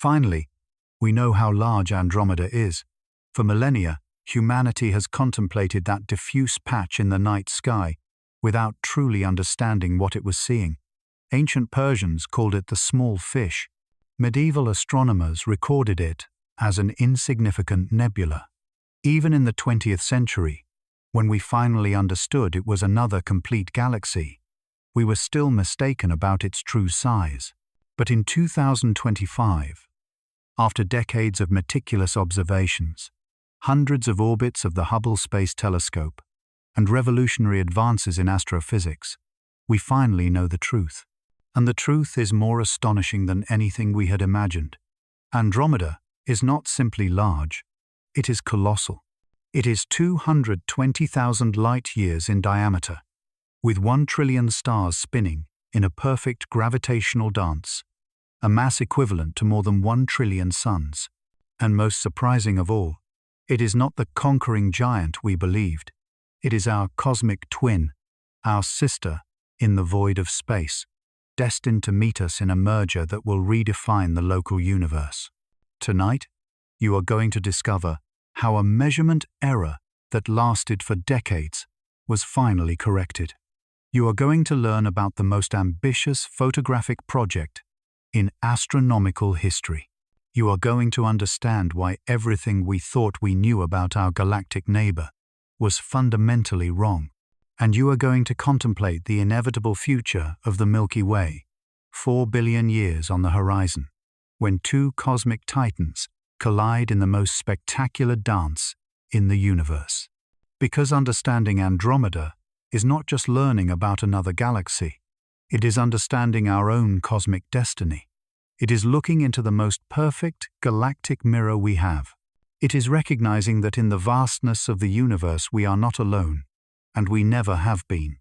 Finally, we know how large Andromeda is. For millennia, humanity has contemplated that diffuse patch in the night sky without truly understanding what it was seeing. Ancient Persians called it the small fish. Medieval astronomers recorded it as an insignificant nebula. Even in the 20th century, when we finally understood it was another complete galaxy, we were still mistaken about its true size. But in 2025, after decades of meticulous observations, hundreds of orbits of the Hubble Space Telescope, and revolutionary advances in astrophysics, we finally know the truth. And the truth is more astonishing than anything we had imagined. Andromeda is not simply large, it is colossal. It is 220,000 light-years in diameter, with 1 trillion stars spinning in a perfect gravitational dance, a mass equivalent to more than 1 trillion suns. And most surprising of all, it is not the conquering giant we believed. It is our cosmic twin, our sister in the void of space, destined to meet us in a merger that will redefine the local universe. Tonight, you are going to discover how a measurement error that lasted for decades was finally corrected. You are going to learn about the most ambitious photographic project in astronomical history. You are going to understand why everything we thought we knew about our galactic neighbor was fundamentally wrong. And you are going to contemplate the inevitable future of the Milky Way, 4 billion years on the horizon, when two cosmic titans collide in the most spectacular dance in the universe. Because understanding Andromeda is not just learning about another galaxy, it is understanding our own cosmic destiny. It is looking into the most perfect galactic mirror we have. It is recognizing that in the vastness of the universe we are not alone, and we never have been.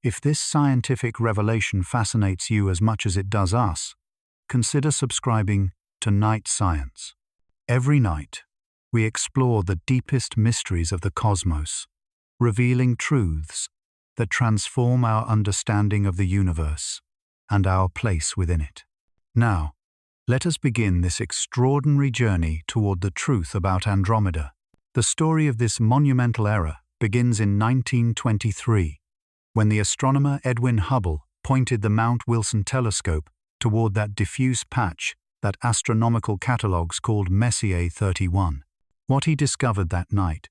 If this scientific revelation fascinates you as much as it does us, consider subscribing to Night Science. Every night, we explore the deepest mysteries of the cosmos, revealing truths that transform our understanding of the universe and our place within it. Now, let us begin this extraordinary journey toward the truth about Andromeda. The story of this monumental error begins in 1923, when the astronomer Edwin Hubble pointed the Mount Wilson telescope toward that diffuse patch that astronomical catalogues called Messier 31. What he discovered that night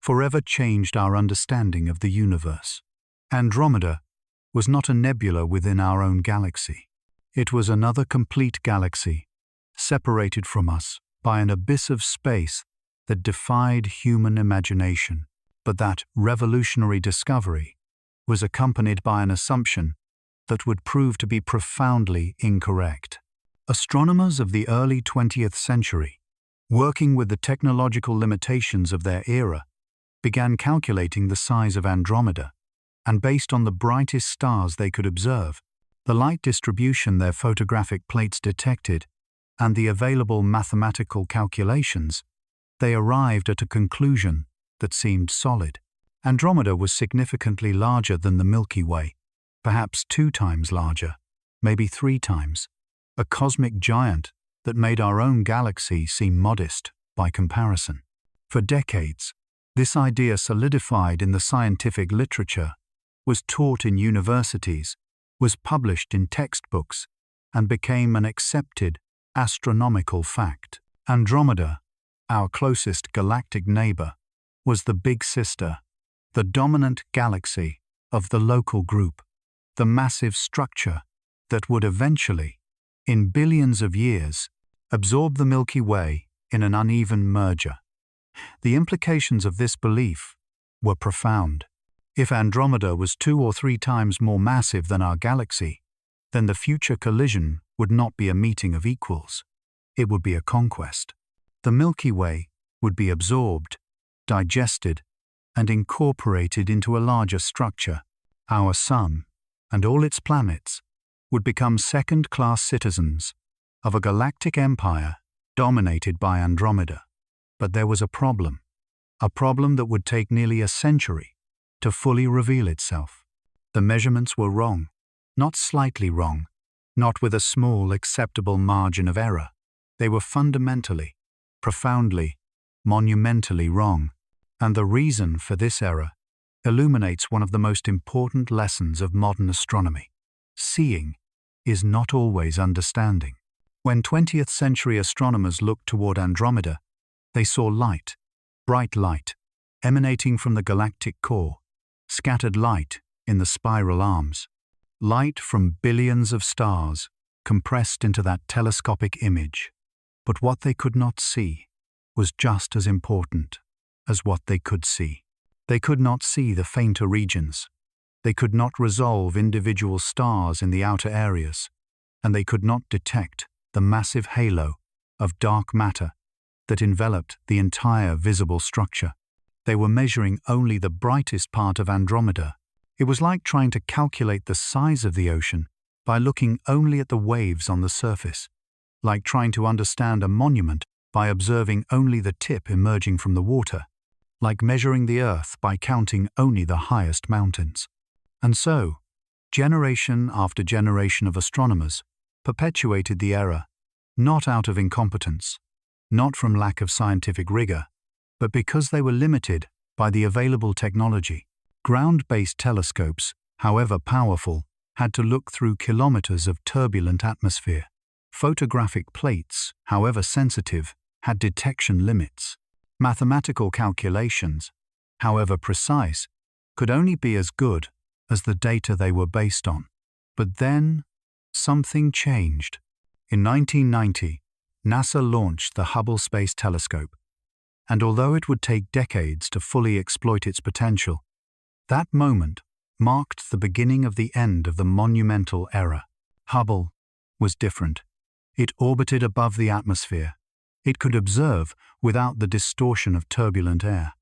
forever changed our understanding of the universe. Andromeda was not a nebula within our own galaxy. It was another complete galaxy, separated from us by an abyss of space that defied human imagination. But that revolutionary discovery was accompanied by an assumption that would prove to be profoundly incorrect. Astronomers of the early 20th century, working with the technological limitations of their era, began calculating the size of Andromeda, and based on the brightest stars they could observe, the light distribution their photographic plates detected, and the available mathematical calculations, they arrived at a conclusion that seemed solid. Andromeda was significantly larger than the Milky Way, perhaps 2 times larger, maybe 3 times, a cosmic giant that made our own galaxy seem modest by comparison. For decades, this idea solidified in the scientific literature, was taught in universities, was published in textbooks, and became an accepted astronomical fact. Andromeda, our closest galactic neighbor, was the big sister, the dominant galaxy of the local group, the massive structure that would eventually, in billions of years, absorb the Milky Way in an uneven merger. The implications of this belief were profound. If Andromeda was 2 or 3 times more massive than our galaxy, then the future collision would not be a meeting of equals. It would be a conquest. The Milky Way would be absorbed, digested, and incorporated into a larger structure. Our Sun, and all its planets, would become second-class citizens of a galactic empire dominated by Andromeda. But there was a problem that would take nearly a century to fully reveal itself. The measurements were wrong, not slightly wrong, not with a small acceptable margin of error. They were fundamentally, profoundly, monumentally wrong. And the reason for this error illuminates one of the most important lessons of modern astronomy. Seeing is not always understanding. When 20th century astronomers looked toward Andromeda, they saw light, bright light, emanating from the galactic core, scattered light in the spiral arms, light from billions of stars compressed into that telescopic image. But what they could not see was just as important as what they could see. They could not see the fainter regions. They could not resolve individual stars in the outer areas, and they could not detect the massive halo of dark matter that enveloped the entire visible structure. They were measuring only the brightest part of Andromeda. It was like trying to calculate the size of the ocean by looking only at the waves on the surface, like trying to understand a monument by observing only the tip emerging from the water, like measuring the Earth by counting only the highest mountains. And so, generation after generation of astronomers perpetuated the error, not out of incompetence, not from lack of scientific rigor, but because they were limited by the available technology. Ground-based telescopes, however powerful, had to look through kilometers of turbulent atmosphere. Photographic plates, however sensitive, had detection limits. Mathematical calculations, however precise, could only be as good as the data they were based on. But then, something changed. In 1990, NASA launched the Hubble Space Telescope, and although it would take decades to fully exploit its potential, that moment marked the beginning of the end of the monumental era. Hubble was different. It orbited above the atmosphere. It could observe without the distortion of turbulent air.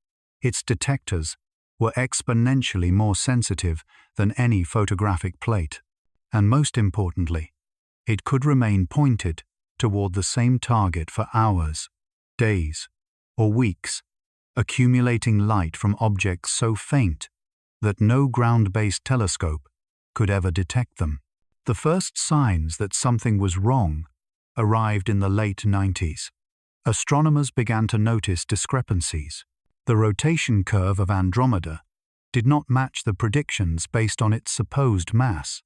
Its detectors were exponentially more sensitive than any photographic plate. And most importantly, it could remain pointed toward the same target for hours, days, or weeks, accumulating light from objects so faint that no ground-based telescope could ever detect them. The first signs that something was wrong arrived in the late 90s. Astronomers began to notice discrepancies. The rotation curve of Andromeda did not match the predictions based on its supposed mass.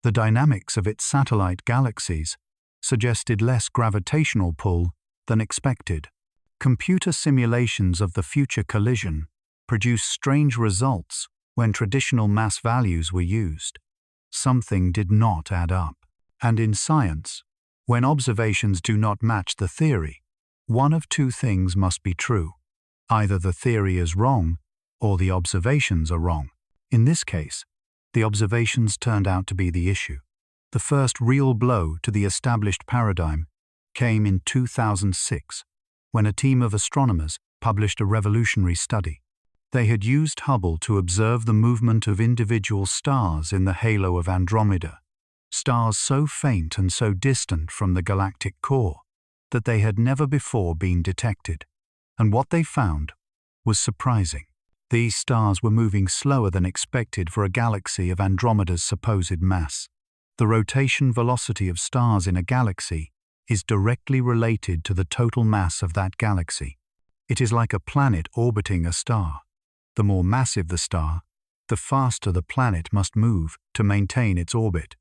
The dynamics of its satellite galaxies suggested less gravitational pull than expected. Computer simulations of the future collision produced strange results when traditional mass values were used. Something did not add up. And in science, when observations do not match the theory, one of two things must be true. Either the theory is wrong or the observations are wrong. In this case, the observations turned out to be the issue. The first real blow to the established paradigm came in 2006, when a team of astronomers published a revolutionary study. They had used Hubble to observe the movement of individual stars in the halo of Andromeda, stars so faint and so distant from the galactic core that they had never before been detected. And what they found was surprising. These stars were moving slower than expected for a galaxy of Andromeda's supposed mass. The rotation velocity of stars in a galaxy is directly related to the total mass of that galaxy. It is like a planet orbiting a star. The more massive the star, the faster the planet must move to maintain its orbit.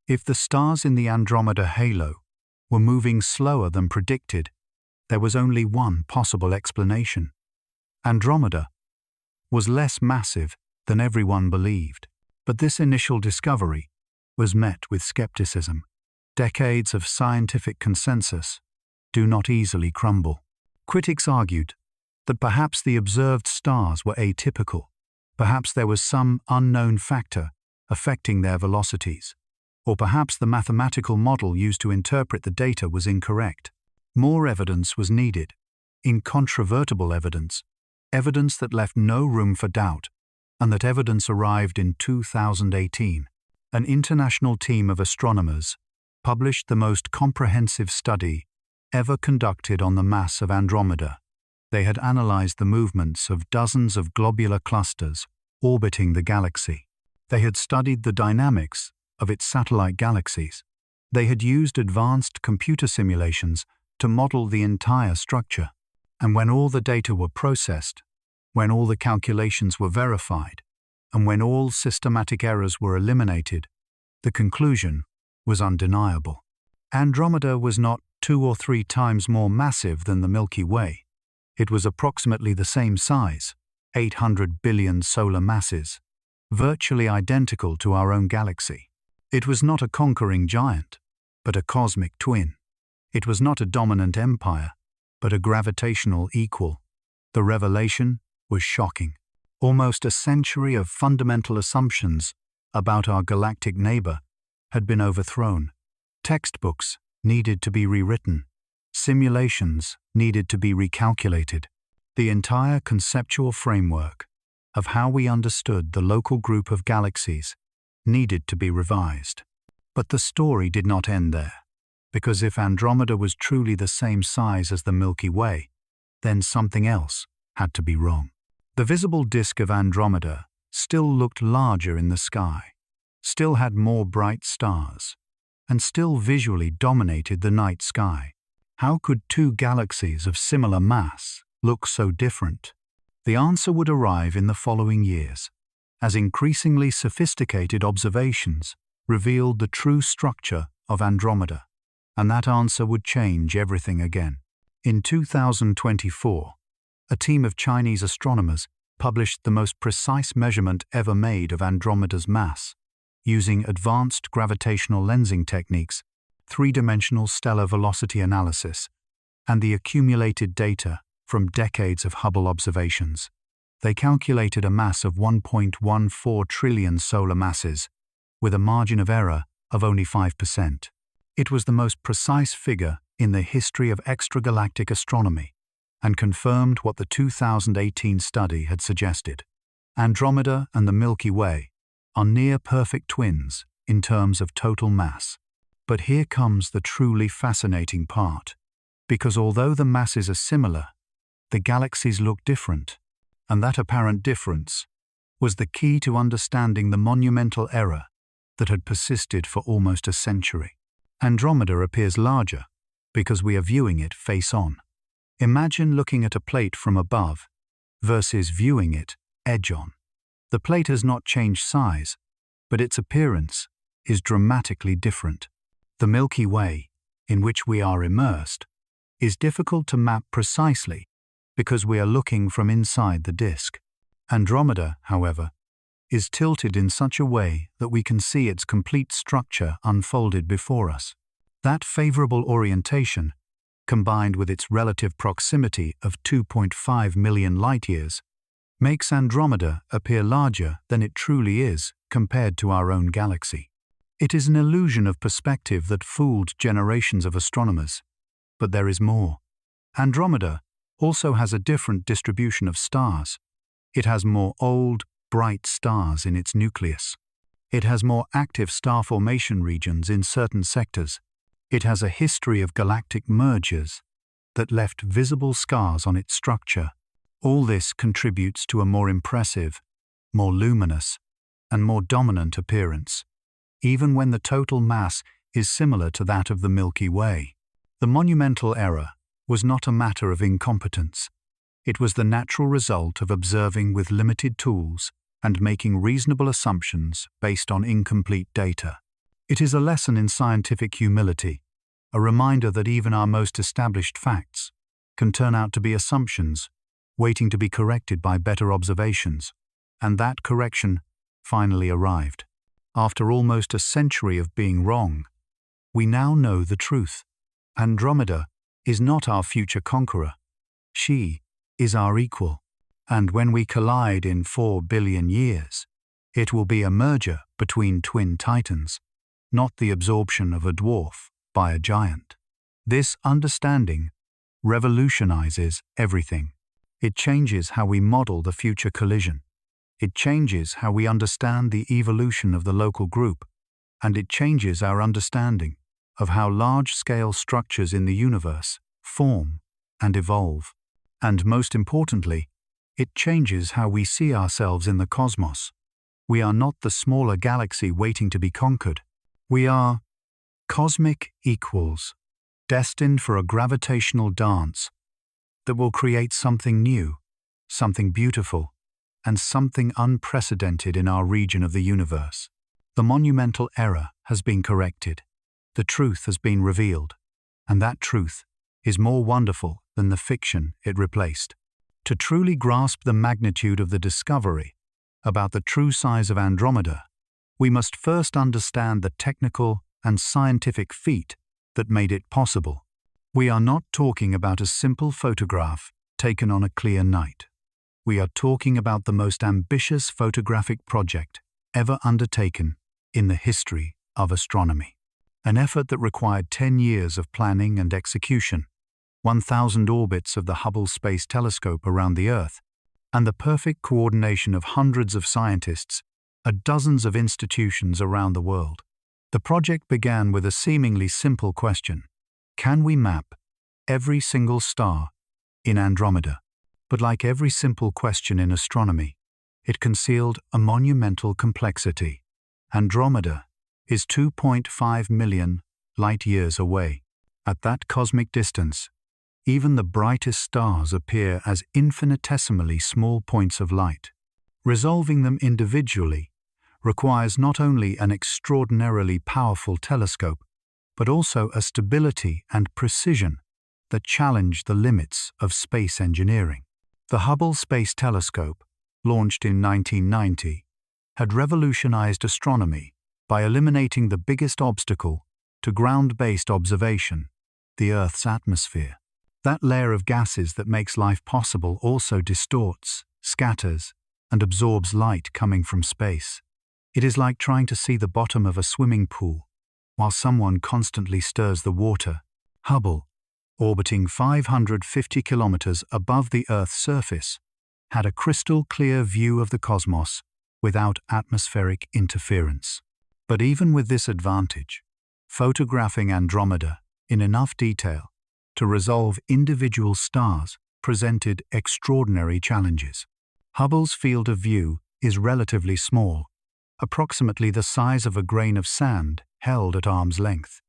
If the stars in the Andromeda halo were moving slower than predicted, there was only one possible explanation. Andromeda was less massive than everyone believed. But this initial discovery was met with skepticism. Decades of scientific consensus do not easily crumble. Critics argued that perhaps the observed stars were atypical. Perhaps there was some unknown factor affecting their velocities. Or perhaps the mathematical model used to interpret the data was incorrect. More evidence was needed. Incontrovertible evidence. Evidence that left no room for doubt. And that evidence arrived in 2018. An international team of astronomers published the most comprehensive study ever conducted on the mass of Andromeda. They had analyzed the movements of dozens of globular clusters orbiting the galaxy. They had studied the dynamics of its satellite galaxies. They had used advanced computer simulations to model the entire structure. And when all the data were processed, when all the calculations were verified, and when all systematic errors were eliminated, the conclusion was undeniable. Andromeda was not 2 or 3 times more massive than the Milky Way. It was approximately the same size, 800 billion solar masses, virtually identical to our own galaxy. It was not a conquering giant, but a cosmic twin. It was not a dominant empire, but a gravitational equal. The revelation was shocking. Almost a century of fundamental assumptions about our galactic neighbor had been overthrown. Textbooks needed to be rewritten. Simulations needed to be recalculated. The entire conceptual framework of how we understood the local group of galaxies needed to be revised. But the story did not end there, because if Andromeda was truly the same size as the Milky Way, then something else had to be wrong. The visible disk of Andromeda still looked larger in the sky, still had more bright stars, and still visually dominated the night sky. How could 2 galaxies of similar mass look so different? The answer would arrive in the following years, as increasingly sophisticated observations revealed the true structure of Andromeda, and that answer would change everything again. In 2024, a team of Chinese astronomers published the most precise measurement ever made of Andromeda's mass, using advanced gravitational lensing techniques, 3-dimensional stellar velocity analysis, and the accumulated data from decades of Hubble observations. They calculated a mass of 1.14 trillion solar masses, with a margin of error of only 5%. It was the most precise figure in the history of extragalactic astronomy, and confirmed what the 2018 study had suggested. Andromeda and the Milky Way are near-perfect twins in terms of total mass. But here comes the truly fascinating part, because although the masses are similar, the galaxies look different, and that apparent difference was the key to understanding the monumental error that had persisted for almost a century. Andromeda appears larger because we are viewing it face-on. Imagine looking at a plate from above versus viewing it edge-on. The plate has not changed size, but its appearance is dramatically different. The Milky Way, in which we are immersed, is difficult to map precisely because we are looking from inside the disk. Andromeda, however, is tilted in such a way that we can see its complete structure unfolded before us. That favorable orientation, combined with its relative proximity of 2.5 million light-years, makes Andromeda appear larger than it truly is compared to our own galaxy. It is an illusion of perspective that fooled generations of astronomers. But there is more. Andromeda also has a different distribution of stars. It has more old, bright stars in its nucleus. It has more active star formation regions in certain sectors. It has a history of galactic mergers that left visible scars on its structure. All this contributes to a more impressive, more luminous, and more dominant appearance, even when the total mass is similar to that of the Milky Way. The monumental error was not a matter of incompetence. It was the natural result of observing with limited tools and making reasonable assumptions based on incomplete data. It is a lesson in scientific humility, a reminder that even our most established facts can turn out to be assumptions, waiting to be corrected by better observations, and that correction finally arrived. After almost a century of being wrong, we now know the truth. Andromeda is not our future conqueror. She is our equal. And when we collide in 4 billion years, it will be a merger between twin titans, not the absorption of a dwarf by a giant. This understanding revolutionizes everything. It changes how we model the future collision. It changes how we understand the evolution of the local group, and it changes our understanding of how large-scale structures in the universe form and evolve. And most importantly, it changes how we see ourselves in the cosmos. We are not the smaller galaxy waiting to be conquered. We are cosmic equals, destined for a gravitational dance that will create something new, something beautiful, and something unprecedented in our region of the universe. The monumental error has been corrected. The truth has been revealed, and that truth is more wonderful than the fiction it replaced. To truly grasp the magnitude of the discovery about the true size of Andromeda, we must first understand the technical and scientific feat that made it possible. We are not talking about a simple photograph taken on a clear night. We are talking about the most ambitious photographic project ever undertaken in the history of astronomy. An effort that required 10 years of planning and execution, 1,000 orbits of the Hubble Space Telescope around the Earth, and the perfect coordination of hundreds of scientists at dozens of institutions around the world. The project began with a seemingly simple question: can we map every single star in Andromeda? But like every simple question in astronomy, it concealed a monumental complexity. Andromeda is 2.5 million light-years away. At that cosmic distance, even the brightest stars appear as infinitesimally small points of light. Resolving them individually requires not only an extraordinarily powerful telescope, but also a stability and precision that challenge the limits of space engineering. The Hubble Space Telescope, launched in 1990, had revolutionized astronomy by eliminating the biggest obstacle to ground-based observation, the Earth's atmosphere. That layer of gases that makes life possible also distorts, scatters, and absorbs light coming from space. It is like trying to see the bottom of a swimming pool while someone constantly stirs the water. Hubble, orbiting 550 kilometers above the Earth's surface, had a crystal-clear view of the cosmos without atmospheric interference. But even with this advantage, photographing Andromeda in enough detail to resolve individual stars presented extraordinary challenges. Hubble's field of view is relatively small, approximately the size of a grain of sand held at arm's length.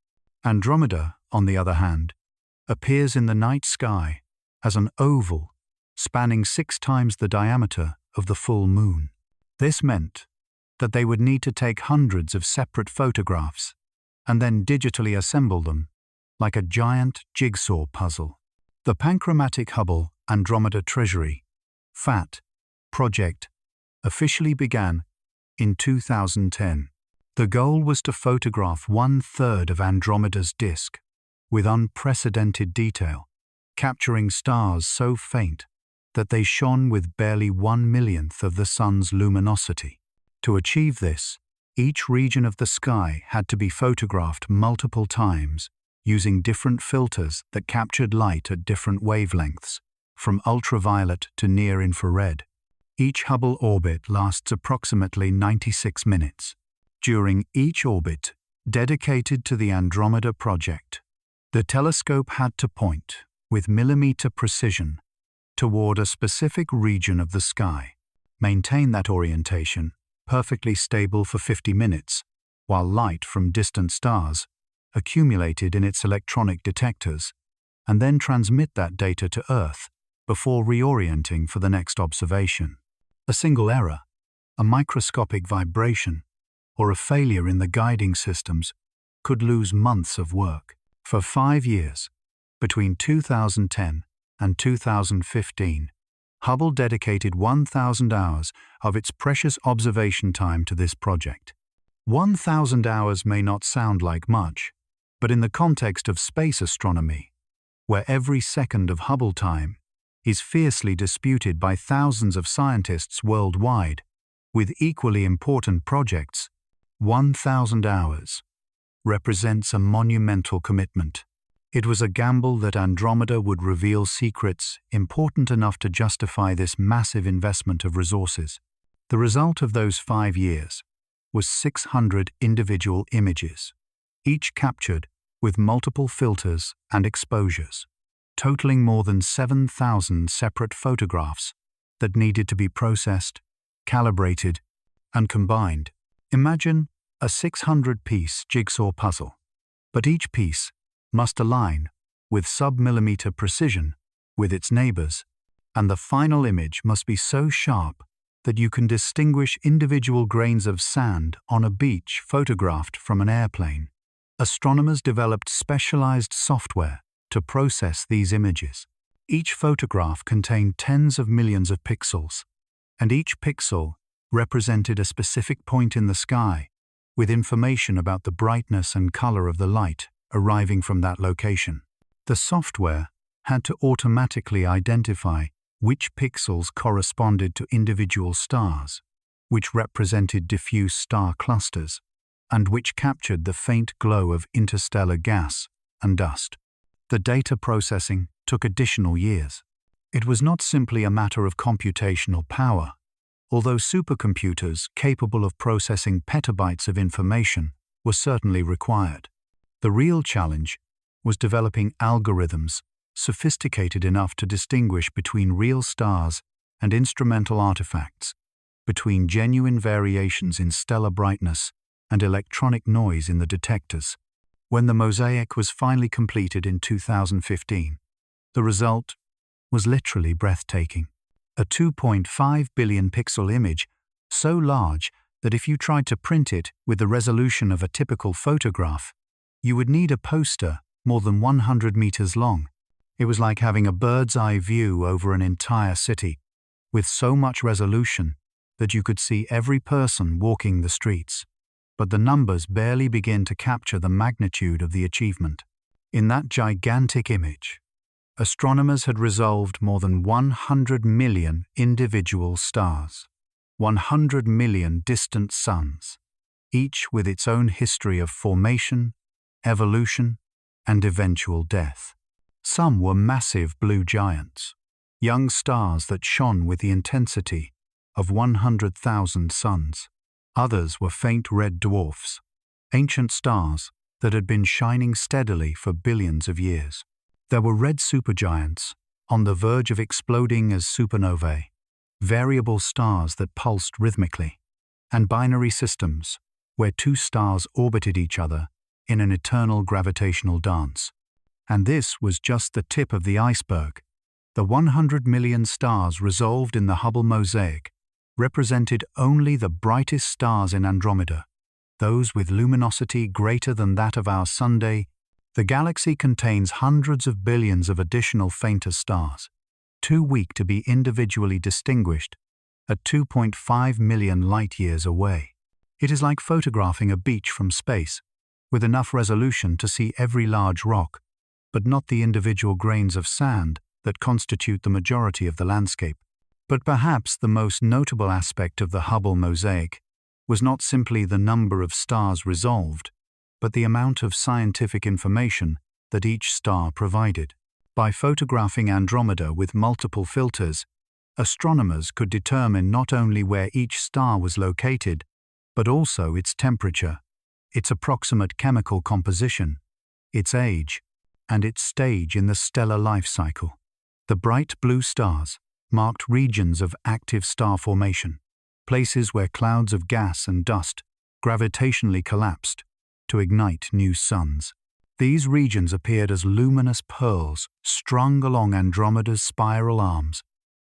Andromeda, on the other hand, appears in the night sky as an oval spanning 6 times the diameter of the full moon. This meant that they would need to take hundreds of separate photographs and then digitally assemble them like a giant jigsaw puzzle. The Panchromatic Hubble Andromeda Treasury (FAT) project officially began in 2010. The goal was to photograph 1/3 of Andromeda's disk with unprecedented detail, capturing stars so faint that they shone with barely 1/millionth of the sun's luminosity. To achieve this, each region of the sky had to be photographed multiple times using different filters that captured light at different wavelengths, from ultraviolet to near-infrared. Each Hubble orbit lasts approximately 96 minutes. During each orbit dedicated to the Andromeda project, the telescope had to point, with millimeter precision, toward a specific region of the sky, maintain that orientation perfectly stable for 50 minutes, while light from distant stars accumulated in its electronic detectors, and then transmit that data to Earth before reorienting for the next observation. A single error, a microscopic vibration, or a failure in the guiding systems could lose months of work. For 5 years, between 2010 and 2015, Hubble dedicated 1,000 hours of its precious observation time to this project. 1,000 hours may not sound like much, but in the context of space astronomy, where every second of Hubble time is fiercely disputed by thousands of scientists worldwide, with equally important projects, 1,000 hours represents a monumental commitment. It was a gamble that Andromeda would reveal secrets important enough to justify this massive investment of resources. The result of those 5 years was 600 individual images, each captured with multiple filters and exposures, totaling more than 7,000 separate photographs that needed to be processed, calibrated, and combined. Imagine a 600-piece jigsaw puzzle, but each piece must align, with sub-millimeter precision, with its neighbors, and the final image must be so sharp that you can distinguish individual grains of sand on a beach photographed from an airplane. Astronomers developed specialized software to process these images. Each photograph contained tens of millions of pixels, and each pixel represented a specific point in the sky, with information about the brightness and color of the light arriving from that location. The software had to automatically identify which pixels corresponded to individual stars, which represented diffuse star clusters, and which captured the faint glow of interstellar gas and dust. The data processing took additional years. It was not simply a matter of computational power, although supercomputers capable of processing petabytes of information were certainly required. The real challenge was developing algorithms sophisticated enough to distinguish between real stars and instrumental artifacts, between genuine variations in stellar brightness and electronic noise in the detectors. When the mosaic was finally completed in 2015, the result was literally breathtaking. A 2.5 billion pixel image, so large that if you tried to print it with the resolution of a typical photograph, you would need a poster more than 100 meters long. It was like having a bird's-eye view over an entire city, with so much resolution that you could see every person walking the streets. But the numbers barely begin to capture the magnitude of the achievement. In that gigantic image, astronomers had resolved more than 100 million individual stars, 100 million distant suns, each with its own history of formation, evolution, and eventual death. Some were massive blue giants, young stars that shone with the intensity of 100,000 suns. Others were faint red dwarfs, ancient stars that had been shining steadily for billions of years. There were red supergiants on the verge of exploding as supernovae, variable stars that pulsed rhythmically, and binary systems where two stars orbited each other in an eternal gravitational dance. And this was just the tip of the iceberg. The 100 million stars resolved in the Hubble mosaic represented only the brightest stars in Andromeda, those with luminosity greater than that of our Sunday. The galaxy contains hundreds of billions of additional fainter stars, too weak to be individually distinguished, at 2.5 million light-years away. It is like photographing a beach from space, with enough resolution to see every large rock, but not the individual grains of sand that constitute the majority of the landscape. But perhaps the most notable aspect of the Hubble mosaic was not simply the number of stars resolved, but the amount of scientific information that each star provided. By photographing Andromeda with multiple filters, astronomers could determine not only where each star was located, but also its temperature, its approximate chemical composition, its age, and its stage in the stellar life cycle. The bright blue stars marked regions of active star formation, places where clouds of gas and dust gravitationally collapsed to ignite new suns. These regions appeared as luminous pearls strung along Andromeda's spiral arms,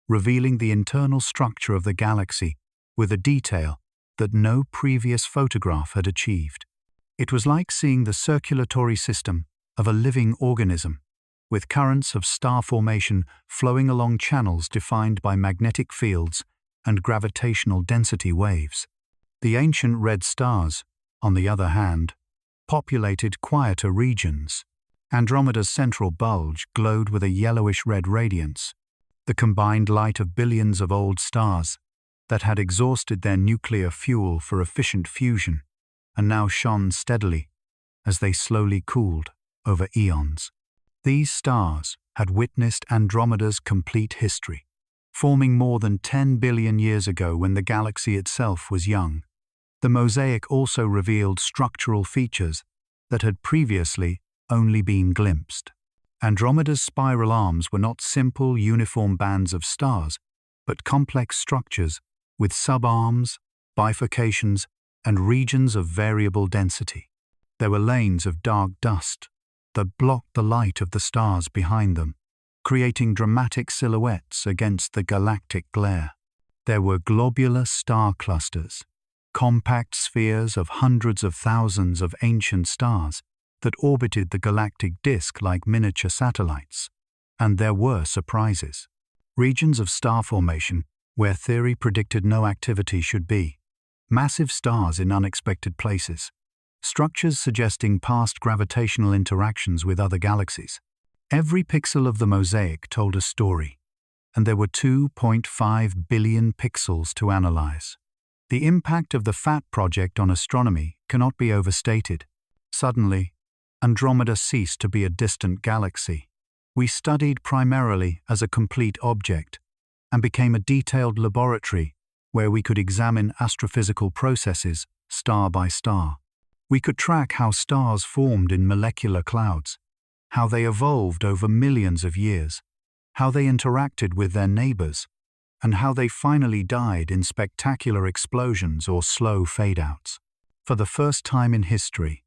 revealing the internal structure of the galaxy with a detail that no previous photograph had achieved. It was like seeing the circulatory system of a living organism, with currents of star formation flowing along channels defined by magnetic fields and gravitational density waves. The ancient red stars, on the other hand, populated quieter regions. Andromeda's central bulge glowed with a yellowish-red radiance, the combined light of billions of old stars that had exhausted their nuclear fuel for efficient fusion and now shone steadily as they slowly cooled over eons. These stars had witnessed Andromeda's complete history, forming more than 10 billion years ago when the galaxy itself was young. The mosaic also revealed structural features that had previously only been glimpsed. Andromeda's spiral arms were not simple, uniform bands of stars, but complex structures with subarms, bifurcations, and regions of variable density. There were lanes of dark dust, that blocked the light of the stars behind them, creating dramatic silhouettes against the galactic glare. There were globular star clusters, compact spheres of hundreds of thousands of ancient stars that orbited the galactic disk like miniature satellites. And there were surprises. Regions of star formation where theory predicted no activity should be. Massive stars in unexpected places. Structures suggesting past gravitational interactions with other galaxies. Every pixel of the mosaic told a story, and there were 2.5 billion pixels to analyze. The impact of the FAT project on astronomy cannot be overstated. Suddenly, Andromeda ceased to be a distant galaxy. We studied primarily as a complete object and became a detailed laboratory where we could examine astrophysical processes star by star. We could track how stars formed in molecular clouds, how they evolved over millions of years, how they interacted with their neighbors, and how they finally died in spectacular explosions or slow fade-outs. For the first time in history,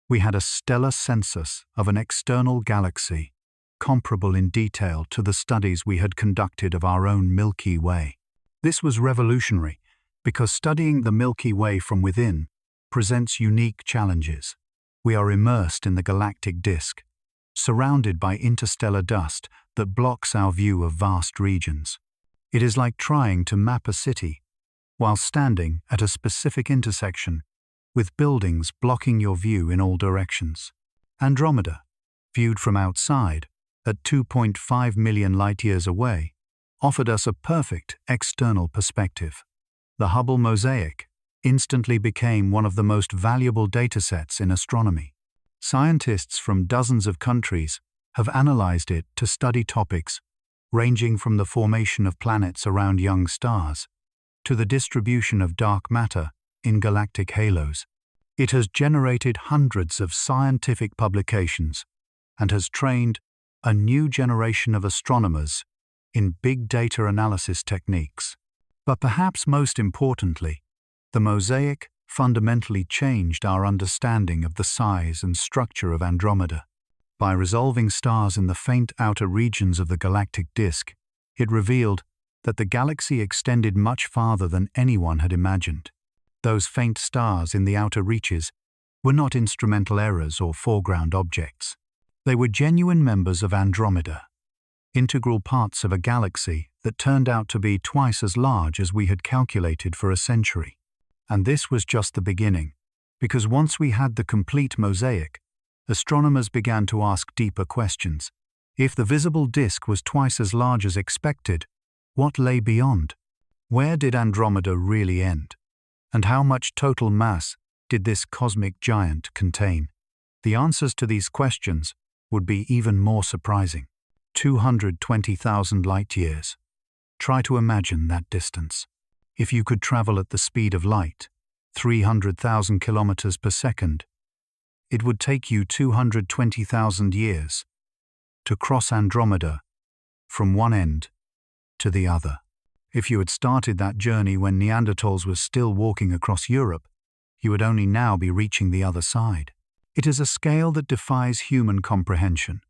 we had a stellar census of an external galaxy, comparable in detail to the studies we had conducted of our own Milky Way. This was revolutionary because studying the Milky Way from within presents unique challenges. We are immersed in the galactic disk, surrounded by interstellar dust that blocks our view of vast regions. It is like trying to map a city while standing at a specific intersection with buildings blocking your view in all directions. Andromeda, viewed from outside at 2.5 million light-years away, offered us a perfect external perspective. The Hubble mosaic instantly became one of the most valuable datasets in astronomy. Scientists from dozens of countries have analyzed it to study topics ranging from the formation of planets around young stars to the distribution of dark matter in galactic halos. It has generated hundreds of scientific publications and has trained a new generation of astronomers in big data analysis techniques. But perhaps most importantly, the mosaic fundamentally changed our understanding of the size and structure of Andromeda. By resolving stars in the faint outer regions of the galactic disk, it revealed that the galaxy extended much farther than anyone had imagined. Those faint stars in the outer reaches were not instrumental errors or foreground objects. They were genuine members of Andromeda, integral parts of a galaxy that turned out to be twice as large as we had calculated for a century. And this was just the beginning, because once we had the complete mosaic, astronomers began to ask deeper questions. If the visible disk was twice as large as expected, what lay beyond? Where did Andromeda really end? And how much total mass did this cosmic giant contain? The answers to these questions would be even more surprising. 220,000 light-years. Try to imagine that distance. If you could travel at the speed of light, 300,000 kilometers per second, it would take you 220,000 years to cross Andromeda from one end to the other. If you had started that journey when Neanderthals were still walking across Europe, you would only now be reaching the other side. It is a scale that defies human comprehension,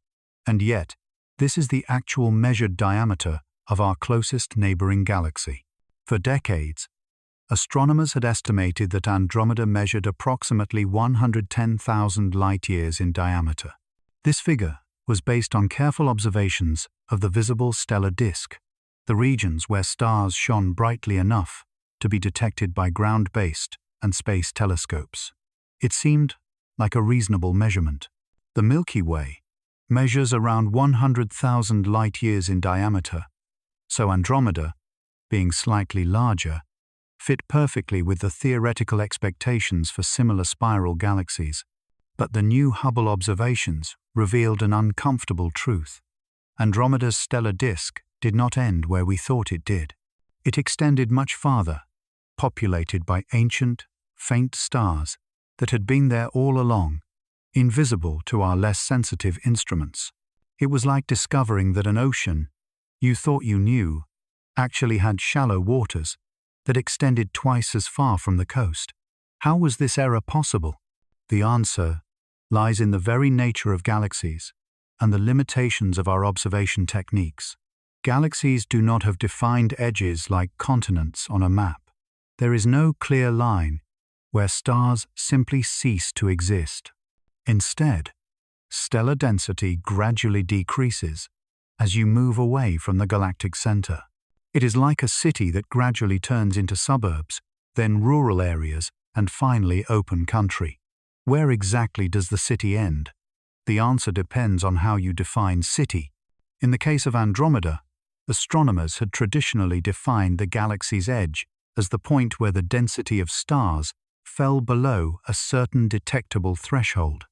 and yet this is the actual measured diameter of our closest neighboring galaxy. For decades, astronomers had estimated that Andromeda measured approximately 110,000 light-years in diameter. This figure was based on careful observations of the visible stellar disk, the regions where stars shone brightly enough to be detected by ground-based and space telescopes. It seemed like a reasonable measurement. The Milky Way measures around 100,000 light-years in diameter, so Andromeda, being slightly larger, fit perfectly with the theoretical expectations for similar spiral galaxies. But the new Hubble observations revealed an uncomfortable truth. Andromeda's stellar disk did not end where we thought it did. It extended much farther, populated by ancient, faint stars that had been there all along, invisible to our less sensitive instruments. It was like discovering that an ocean you thought you knew actually had shallow waters that extended twice as far from the coast. How was this error possible? The answer lies in the very nature of galaxies and the limitations of our observation techniques. Galaxies do not have defined edges like continents on a map. There is no clear line where stars simply cease to exist. Instead, stellar density gradually decreases as you move away from the galactic center. It is like a city that gradually turns into suburbs, then rural areas, and finally open country. Where exactly does the city end? The answer depends on how you define city. In the case of Andromeda, astronomers had traditionally defined the galaxy's edge as the point where the density of stars fell below a certain detectable threshold.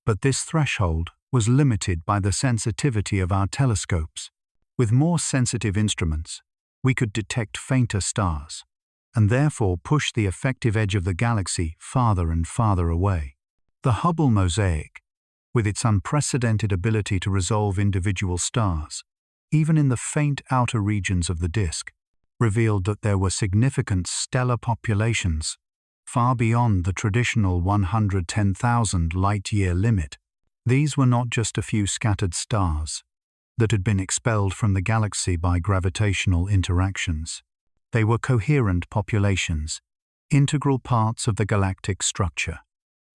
But this threshold was limited by the sensitivity of our telescopes. With more sensitive instruments, we could detect fainter stars, and therefore push the effective edge of the galaxy farther and farther away. The Hubble mosaic, with its unprecedented ability to resolve individual stars, even in the faint outer regions of the disk, revealed that there were significant stellar populations far beyond the traditional 110,000 light-year limit. These were not just a few scattered stars that had been expelled from the galaxy by gravitational interactions. They were coherent populations, integral parts of the galactic structure,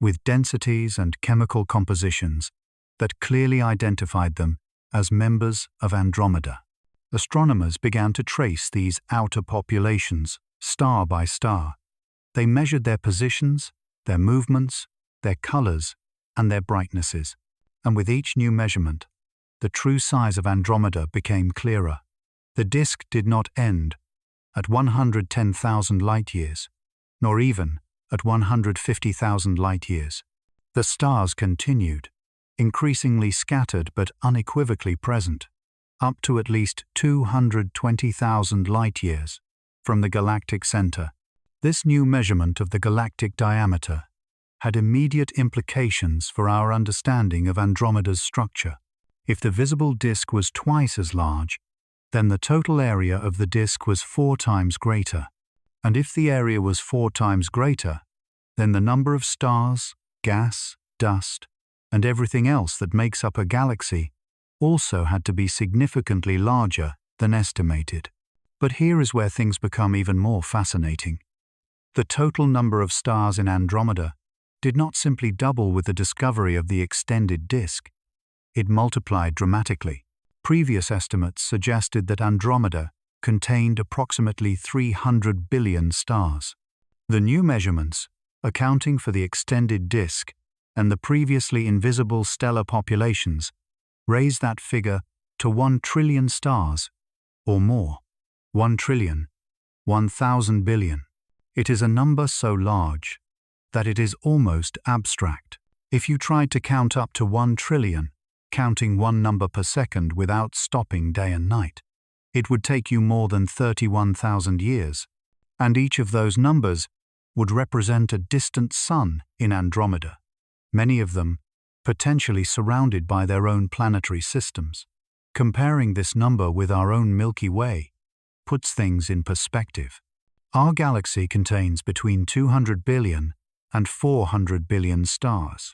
with densities and chemical compositions that clearly identified them as members of Andromeda. Astronomers began to trace these outer populations, star by star. They measured their positions, their movements, their colors, and their brightnesses. And with each new measurement, the true size of Andromeda became clearer. The disk did not end at 110,000 light-years, nor even at 150,000 light-years. The stars continued, increasingly scattered but unequivocally present, up to at least 220,000 light-years from the galactic center. This new measurement of the galactic diameter had immediate implications for our understanding of Andromeda's structure. If the visible disk was twice as large, then the total area of the disk was 4 times greater. And if the area was 4 times greater, then the number of stars, gas, dust, and everything else that makes up a galaxy also had to be significantly larger than estimated. But here is where things become even more fascinating. The total number of stars in Andromeda did not simply double with the discovery of the extended disk. It multiplied dramatically. Previous estimates suggested that Andromeda contained approximately 300 billion stars. The new measurements, accounting for the extended disk and the previously invisible stellar populations, raised that figure to 1 trillion stars, or more. 1 trillion, 1,000 billion. It is a number so large that it is almost abstract. If you tried to count up to 1 trillion, counting one number per second without stopping day and night, it would take you more than 31,000 years, and each of those numbers would represent a distant sun in Andromeda, many of them potentially surrounded by their own planetary systems. Comparing this number with our own Milky Way puts things in perspective. Our galaxy contains between 200 billion and 400 billion stars,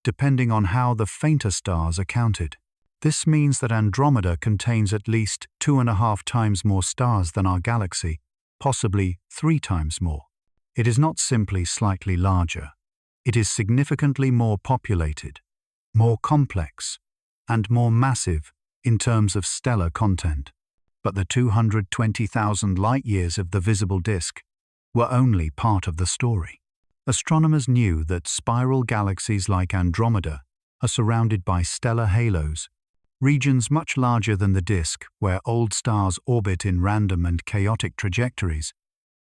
depending on how the fainter stars are counted. This means that Andromeda contains at least 2.5 times more stars than our galaxy, possibly 3 times more. It is not simply slightly larger. It is significantly more populated, more complex, and more massive in terms of stellar content. But the 220,000 light-years of the visible disk were only part of the story. Astronomers knew that spiral galaxies like Andromeda are surrounded by stellar halos, regions much larger than the disk where old stars orbit in random and chaotic trajectories,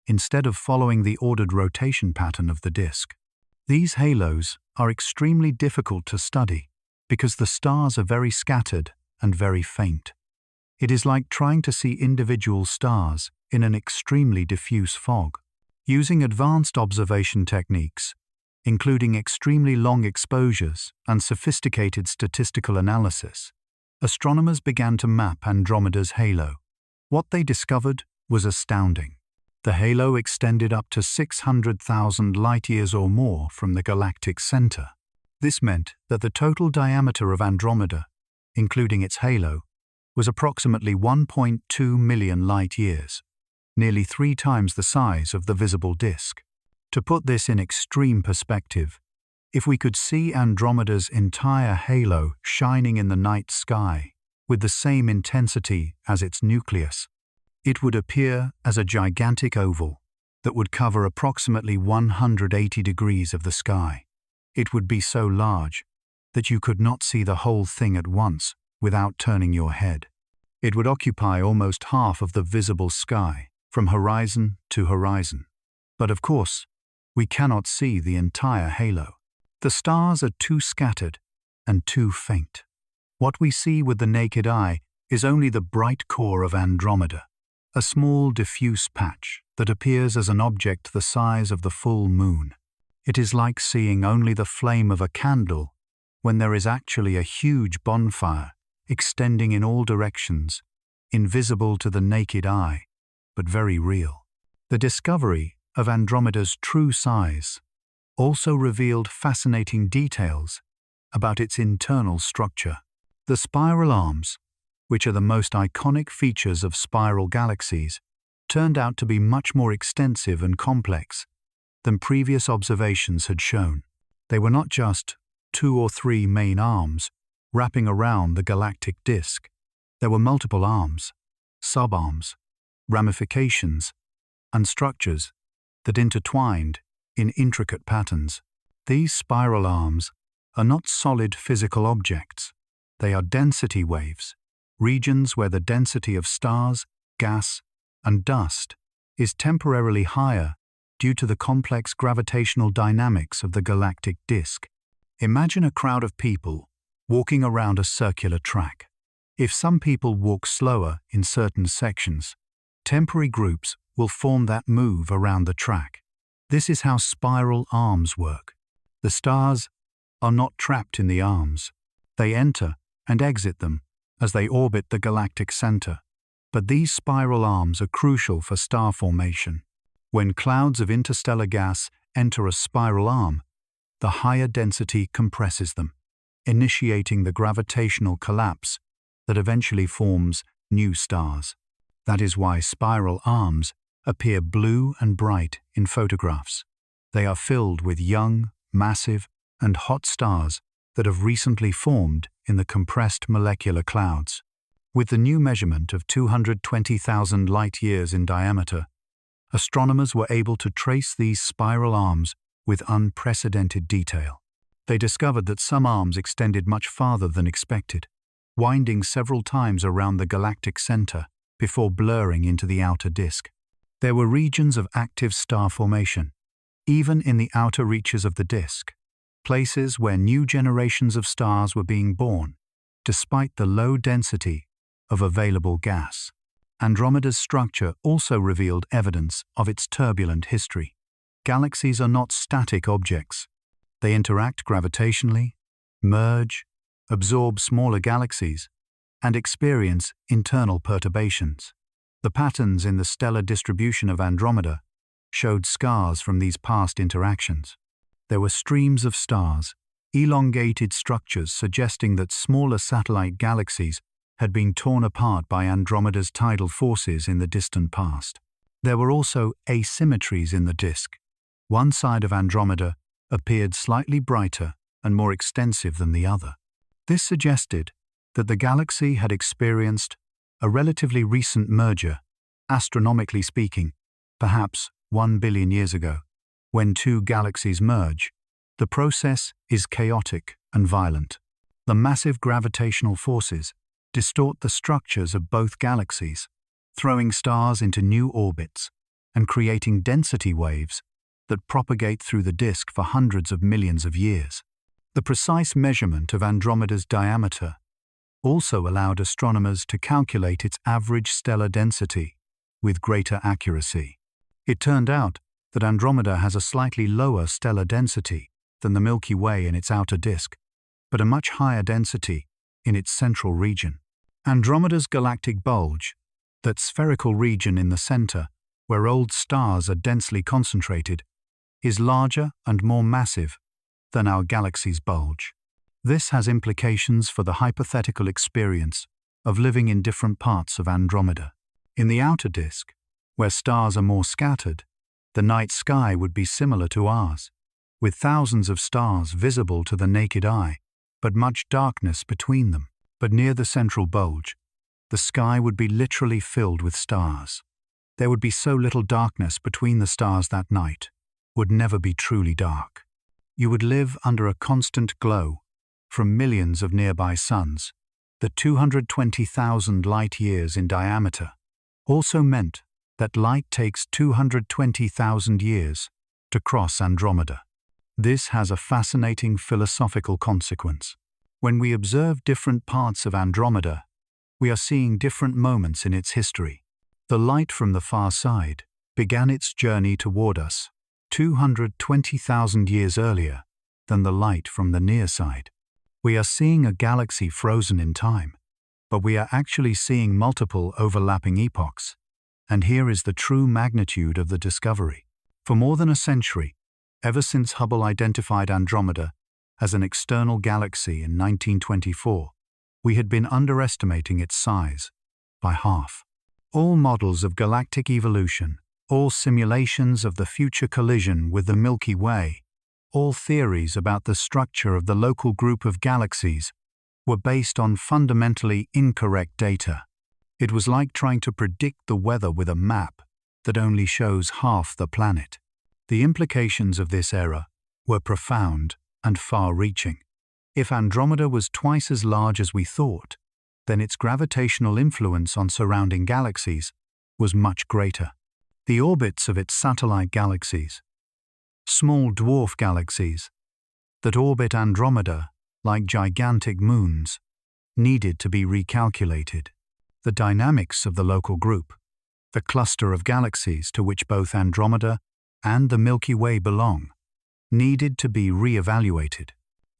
instead of following the ordered rotation pattern of the disk. These halos are extremely difficult to study because the stars are very scattered and very faint. It is like trying to see individual stars in an extremely diffuse fog. Using advanced observation techniques, including extremely long exposures and sophisticated statistical analysis, astronomers began to map Andromeda's halo. What they discovered was astounding. The halo extended up to 600,000 light-years or more from the galactic center. This meant that the total diameter of Andromeda, including its halo, was approximately 1.2 million light-years, nearly 3 times the size of the visible disk. To put this in extreme perspective, if we could see Andromeda's entire halo shining in the night sky with the same intensity as its nucleus, it would appear as a gigantic oval that would cover approximately 180 degrees of the sky. It would be so large that you could not see the whole thing at once without turning your head. It would occupy almost half of the visible sky, from horizon to horizon. But of course, we cannot see the entire halo. The stars are too scattered and too faint. What we see with the naked eye is only the bright core of Andromeda, a small diffuse patch that appears as an object the size of the full moon. It is like seeing only the flame of a candle when there is actually a huge bonfire extending in all directions, invisible to the naked eye, but very real. The discovery of Andromeda's true size also revealed fascinating details about its internal structure. The spiral arms, which are the most iconic features of spiral galaxies, turned out to be much more extensive and complex than previous observations had shown. They were not just 2 or 3 main arms wrapping around the galactic disk. There were multiple arms, subarms, ramifications, and structures that intertwined in intricate patterns. These spiral arms are not solid physical objects. They are density waves, regions where the density of stars, gas, and dust is temporarily higher due to the complex gravitational dynamics of the galactic disk. Imagine a crowd of people walking around a circular track. If some people walk slower in certain sections, temporary groups will form that move around the track. This is how spiral arms work. The stars are not trapped in the arms. They enter and exit them as they orbit the galactic center. But these spiral arms are crucial for star formation. When clouds of interstellar gas enter a spiral arm, the higher density compresses them, initiating the gravitational collapse that eventually forms new stars. That is why spiral arms appear blue and bright in photographs. They are filled with young, massive, and hot stars that have recently formed in the compressed molecular clouds. With the new measurement of 220,000 light-years in diameter, astronomers were able to trace these spiral arms with unprecedented detail. They discovered that some arms extended much farther than expected, winding several times around the galactic center before blurring into the outer disk. There were regions of active star formation, even in the outer reaches of the disk, places where new generations of stars were being born, despite the low density of available gas. Andromeda's structure also revealed evidence of its turbulent history. Galaxies are not static objects. They interact gravitationally, merge, absorb smaller galaxies, and experience internal perturbations. The patterns in the stellar distribution of Andromeda showed scars from these past interactions. There were streams of stars, elongated structures suggesting that smaller satellite galaxies had been torn apart by Andromeda's tidal forces in the distant past. There were also asymmetries in the disk. One side of Andromeda appeared slightly brighter and more extensive than the other. This suggested that the galaxy had experienced a relatively recent merger, astronomically speaking, perhaps 1 billion years ago. When two galaxies merge, the process is chaotic and violent. The massive gravitational forces distort the structures of both galaxies, throwing stars into new orbits and creating density waves that propagate through the disk for hundreds of millions of years. The precise measurement of Andromeda's diameter also allowed astronomers to calculate its average stellar density with greater accuracy. It turned out that Andromeda has a slightly lower stellar density than the Milky Way in its outer disk, but a much higher density in its central region. Andromeda's galactic bulge, that spherical region in the center where old stars are densely concentrated, is larger and more massive than our galaxy's bulge. This has implications for the hypothetical experience of living in different parts of Andromeda. In the outer disk, where stars are more scattered, the night sky would be similar to ours, with thousands of stars visible to the naked eye, but much darkness between them. But near the central bulge, the sky would be literally filled with stars. There would be so little darkness between the stars that night would never be truly dark. You would live under a constant glow from millions of nearby suns. The 220,000 light-years in diameter also meant that light takes 220,000 years to cross Andromeda. This has a fascinating philosophical consequence. When we observe different parts of Andromeda, we are seeing different moments in its history. The light from the far side began its journey toward us 220,000 years earlier than the light from the near side. We are seeing a galaxy frozen in time, but we are actually seeing multiple overlapping epochs. And here is the true magnitude of the discovery. For more than a century, ever since Hubble identified Andromeda as an external galaxy in 1924, we had been underestimating its size by half. All models of galactic evolution, all simulations of the future collision with the Milky Way, all theories about the structure of the local group of galaxies were based on fundamentally incorrect data. It was like trying to predict the weather with a map that only shows half the planet. The implications of this error were profound and far-reaching. If Andromeda was twice as large as we thought, then its gravitational influence on surrounding galaxies was much greater. The orbits of its satellite galaxies, small dwarf galaxies that orbit Andromeda like gigantic moons, needed to be recalculated. The dynamics of the local group, the cluster of galaxies to which both Andromeda and the Milky Way belong, needed to be re-evaluated.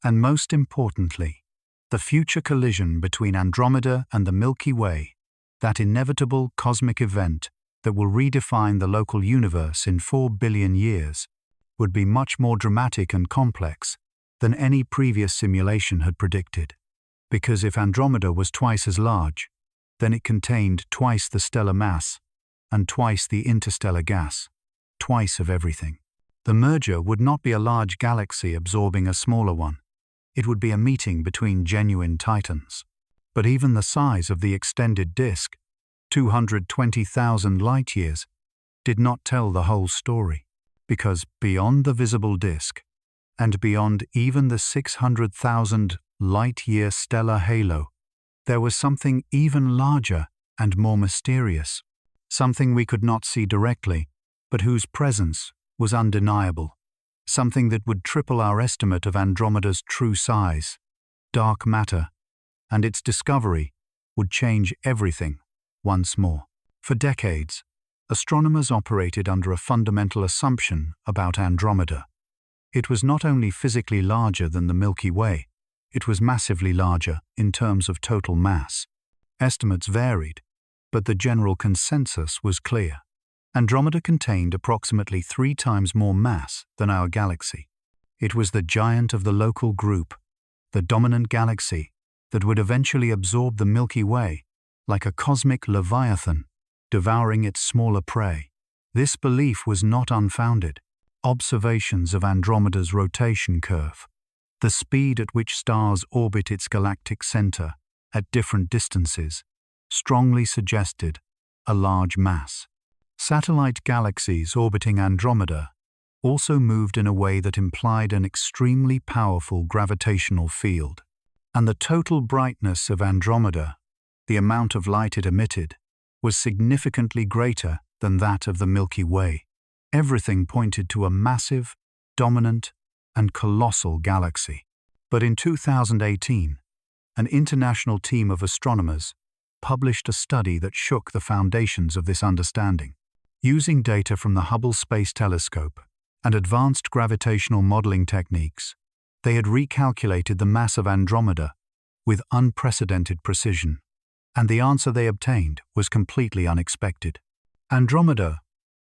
And most importantly, the future collision between Andromeda and the Milky Way, that inevitable cosmic event that will redefine the local universe in 4 billion years, would be much more dramatic and complex than any previous simulation had predicted. Because if Andromeda was twice as large, then it contained twice the stellar mass and twice the interstellar gas, twice of everything. The merger would not be a large galaxy absorbing a smaller one. It would be a meeting between genuine titans. But even the size of the extended disk, 220,000 light-years, did not tell the whole story, because beyond the visible disk, and beyond even the 600,000 light-year stellar halo, there was something even larger and more mysterious, something we could not see directly, but whose presence was undeniable, something that would triple our estimate of Andromeda's true size, dark matter, and its discovery would change everything once more. For decades, astronomers operated under a fundamental assumption about Andromeda. It was not only physically larger than the Milky Way, it was massively larger in terms of total mass. Estimates varied, but the general consensus was clear. Andromeda contained approximately 3 times more mass than our galaxy. It was the giant of the local group, the dominant galaxy that would eventually absorb the Milky Way like a cosmic leviathan, devouring its smaller prey. This belief was not unfounded. Observations of Andromeda's rotation curve, the speed at which stars orbit its galactic center at different distances, strongly suggested a large mass. Satellite galaxies orbiting Andromeda also moved in a way that implied an extremely powerful gravitational field. And the total brightness of Andromeda, the amount of light it emitted, was significantly greater than that of the Milky Way. Everything pointed to a massive, dominant, and colossal galaxy. But in 2018, an international team of astronomers published a study that shook the foundations of this understanding. Using data from the Hubble Space Telescope and advanced gravitational modeling techniques, they had recalculated the mass of Andromeda with unprecedented precision, and the answer they obtained was completely unexpected. Andromeda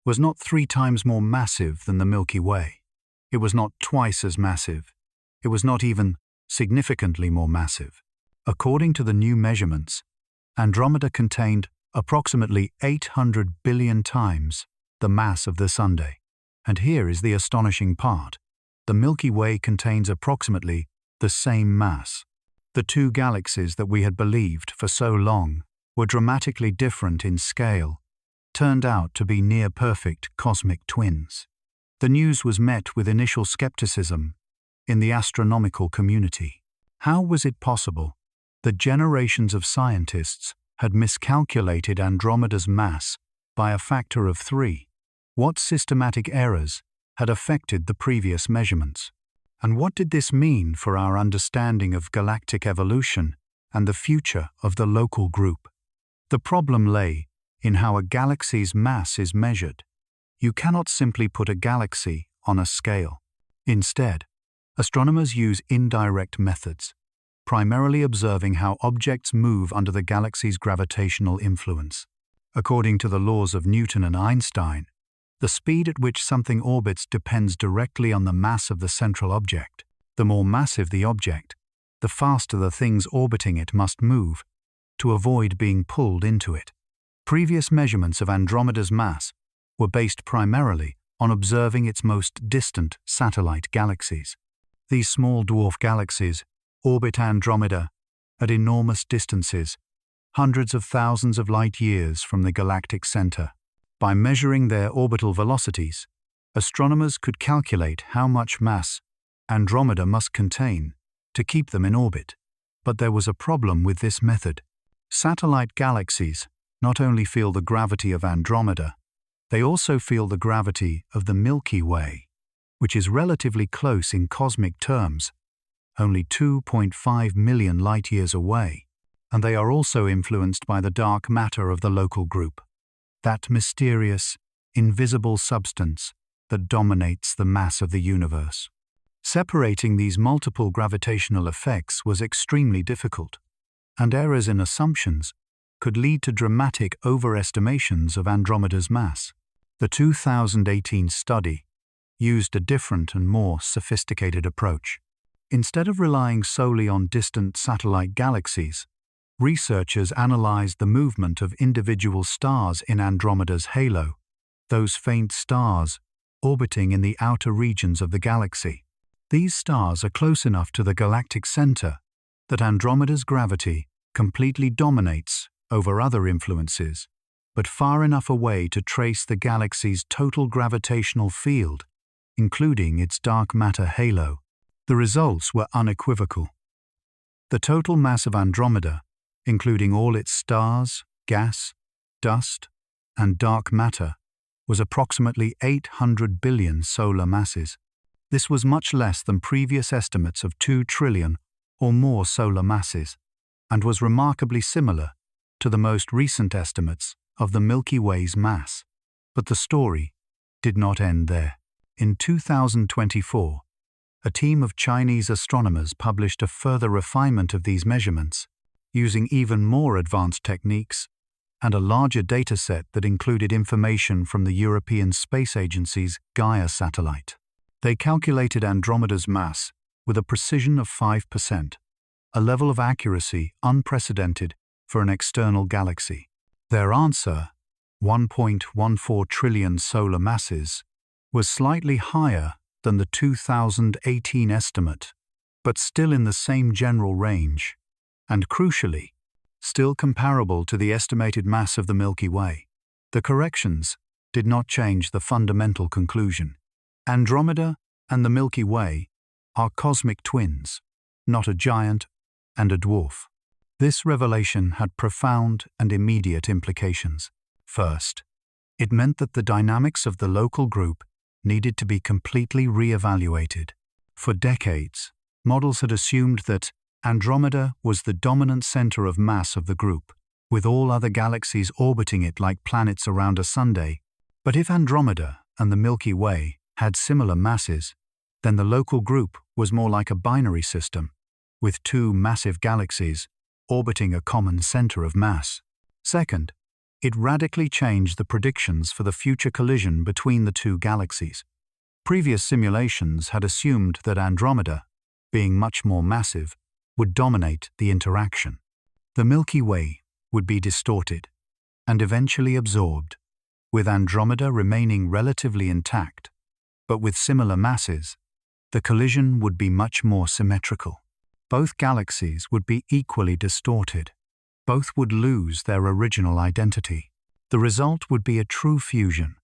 was not 3 times more massive than the Milky Way. It was not twice as massive. It was not even significantly more massive. According to the new measurements, Andromeda contained approximately 800 billion times the mass of the Sunday. And here is the astonishing part. The Milky Way contains approximately the same mass. The two galaxies that we had believed for so long were dramatically different in scale, turned out to be near-perfect cosmic twins. The news was met with initial skepticism in the astronomical community. How was it possible that generations of scientists had miscalculated Andromeda's mass by a factor of 3? What systematic errors had affected the previous measurements? And what did this mean for our understanding of galactic evolution and the future of the local group? The problem lay in how a galaxy's mass is measured. You cannot simply put a galaxy on a scale. Instead, astronomers use indirect methods, primarily observing how objects move under the galaxy's gravitational influence. According to the laws of Newton and Einstein, the speed at which something orbits depends directly on the mass of the central object. The more massive the object, the faster the things orbiting it must move to avoid being pulled into it. Previous measurements of Andromeda's mass were based primarily on observing its most distant satellite galaxies. These small dwarf galaxies orbit Andromeda at enormous distances, hundreds of thousands of light years from the galactic center. By measuring their orbital velocities, astronomers could calculate how much mass Andromeda must contain to keep them in orbit. But there was a problem with this method. Satellite galaxies not only feel the gravity of Andromeda, they also feel the gravity of the Milky Way, which is relatively close in cosmic terms, only 2.5 million light-years away, and they are also influenced by the dark matter of the local group, that mysterious, invisible substance that dominates the mass of the universe. Separating these multiple gravitational effects was extremely difficult, and errors in assumptions could lead to dramatic overestimations of Andromeda's mass. The 2018 study used a different and more sophisticated approach. Instead of relying solely on distant satellite galaxies, researchers analyzed the movement of individual stars in Andromeda's halo, those faint stars orbiting in the outer regions of the galaxy. These stars are close enough to the galactic center that Andromeda's gravity completely dominates over other influences, but far enough away to trace the galaxy's total gravitational field, including its dark matter halo. The results were unequivocal. The total mass of Andromeda, including all its stars, gas, dust, and dark matter, was approximately 800 billion solar masses. This was much less than previous estimates of 2 trillion or more solar masses, and was remarkably similar to the most recent estimates of the Milky Way's mass. But the story did not end there. In 2024, a team of Chinese astronomers published a further refinement of these measurements, using even more advanced techniques and a larger dataset that included information from the European Space Agency's Gaia satellite. They calculated Andromeda's mass with a precision of 5%, a level of accuracy unprecedented for an external galaxy. Their answer, 1.14 trillion solar masses, was slightly higher than the 2018 estimate, but still in the same general range, and crucially, still comparable to the estimated mass of the Milky Way. The corrections did not change the fundamental conclusion. Andromeda and the Milky Way are cosmic twins, not a giant and a dwarf. This revelation had profound and immediate implications. First, it meant that the dynamics of the local group needed to be completely re-evaluated. For decades, models had assumed that Andromeda was the dominant center of mass of the group, with all other galaxies orbiting it like planets around a Sunday. But if Andromeda and the Milky Way had similar masses, then the local group was more like a binary system, with two massive galaxies orbiting a common center of mass. Second, it radically changed the predictions for the future collision between the two galaxies. Previous simulations had assumed that Andromeda being much more massive, would dominate the interaction. The Milky Way would be distorted and eventually absorbed, with Andromeda remaining relatively intact, but with similar masses, the collision would be much more symmetrical. Both galaxies would be equally distorted. Both would lose their original identity. The result would be a true fusion,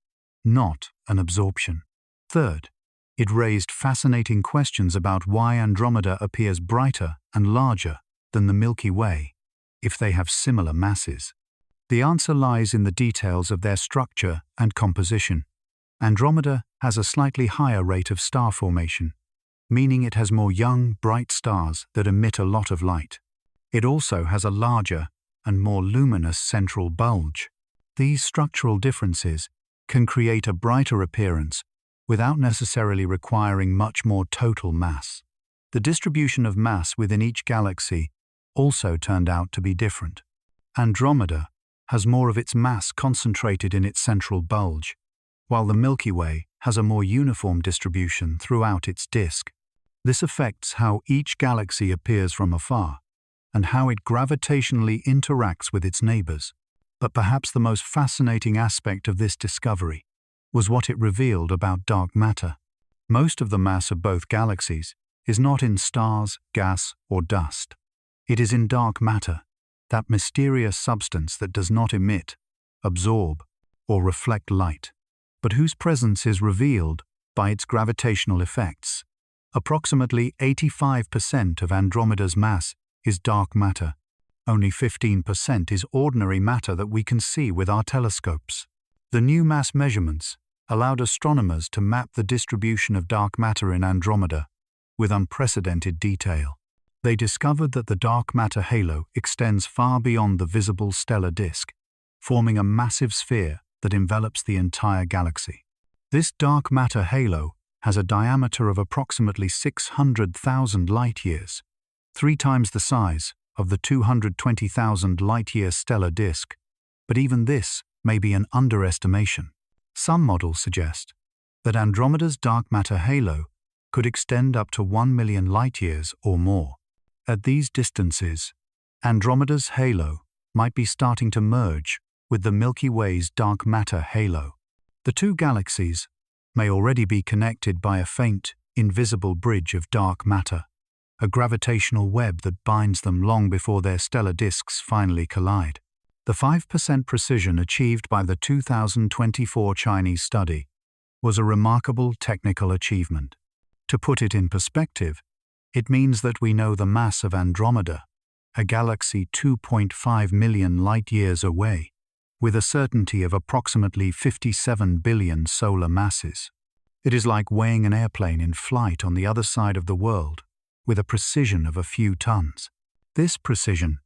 not an absorption. Third, it raised fascinating questions about why Andromeda appears brighter and larger than the Milky Way if they have similar masses. The answer lies in the details of their structure and composition. Andromeda has a slightly higher rate of star formation, meaning it has more young, bright stars that emit a lot of light. It also has a larger and more luminous central bulge. These structural differences can create a brighter appearance without necessarily requiring much more total mass. The distribution of mass within each galaxy also turned out to be different. Andromeda has more of its mass concentrated in its central bulge, while the Milky Way has a more uniform distribution throughout its disk. This affects how each galaxy appears from afar and how it gravitationally interacts with its neighbors. But perhaps the most fascinating aspect of this discovery was what it revealed about dark matter. Most of the mass of both galaxies is not in stars, gas, or dust. It is in dark matter, that mysterious substance that does not emit, absorb, or reflect light, but whose presence is revealed by its gravitational effects. Approximately 85% of Andromeda's mass is dark matter. Only 15% is ordinary matter that we can see with our telescopes. The new mass measurements allowed astronomers to map the distribution of dark matter in Andromeda with unprecedented detail. They discovered that the dark matter halo extends far beyond the visible stellar disk, forming a massive sphere that envelops the entire galaxy. This dark matter halo has a diameter of approximately 600,000 light-years, 3 times the size of the 220,000 light-year stellar disk, but even this may be an underestimation. Some models suggest that Andromeda's dark matter halo could extend up to 1 million light-years or more. At these distances, Andromeda's halo might be starting to merge with the Milky Way's dark matter halo. The two galaxies may already be connected by a faint, invisible bridge of dark matter, a gravitational web that binds them long before their stellar disks finally collide. The 5% precision achieved by the 2024 Chinese study was a remarkable technical achievement. To put it in perspective, it means that we know the mass of Andromeda, a galaxy 2.5 million light-years away, with a certainty of approximately 57 billion solar masses. It is like weighing an airplane in flight on the other side of the world, with a precision of a few tons. This precision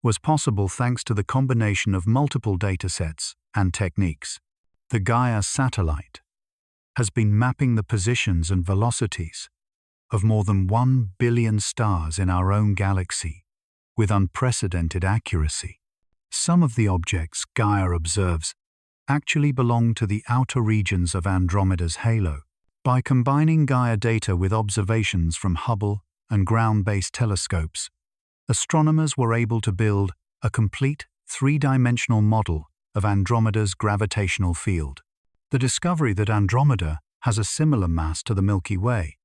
was possible thanks to the combination of multiple datasets and techniques. The Gaia satellite has been mapping the positions and velocities of more than 1 billion stars in our own galaxy with unprecedented accuracy. Some of the objects Gaia observes actually belong to the outer regions of Andromeda's halo. By combining Gaia data with observations from Hubble and ground-based telescopes, astronomers were able to build a complete 3-dimensional model of Andromeda's gravitational field. The discovery that Andromeda has a similar mass to the Milky Way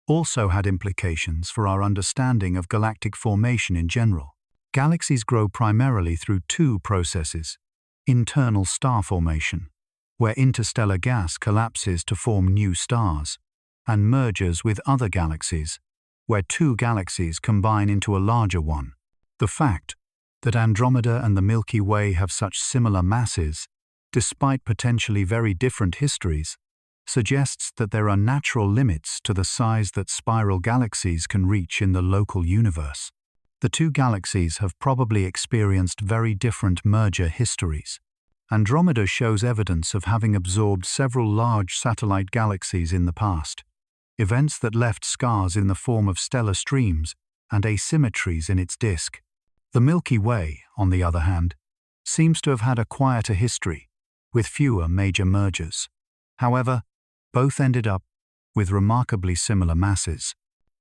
also had implications for our understanding of galactic formation in general. Galaxies grow primarily through 2 processes: internal star formation, where interstellar gas collapses to form new stars, and mergers with other galaxies, where 2 galaxies combine into a larger one. The fact that Andromeda and the Milky Way have such similar masses, despite potentially very different histories, suggests that there are natural limits to the size that spiral galaxies can reach in the local universe. The 2 galaxies have probably experienced very different merger histories. Andromeda shows evidence of having absorbed several large satellite galaxies in the past, events that left scars in the form of stellar streams and asymmetries in its disk. The Milky Way, on the other hand, seems to have had a quieter history, with fewer major mergers. However, both ended up with remarkably similar masses.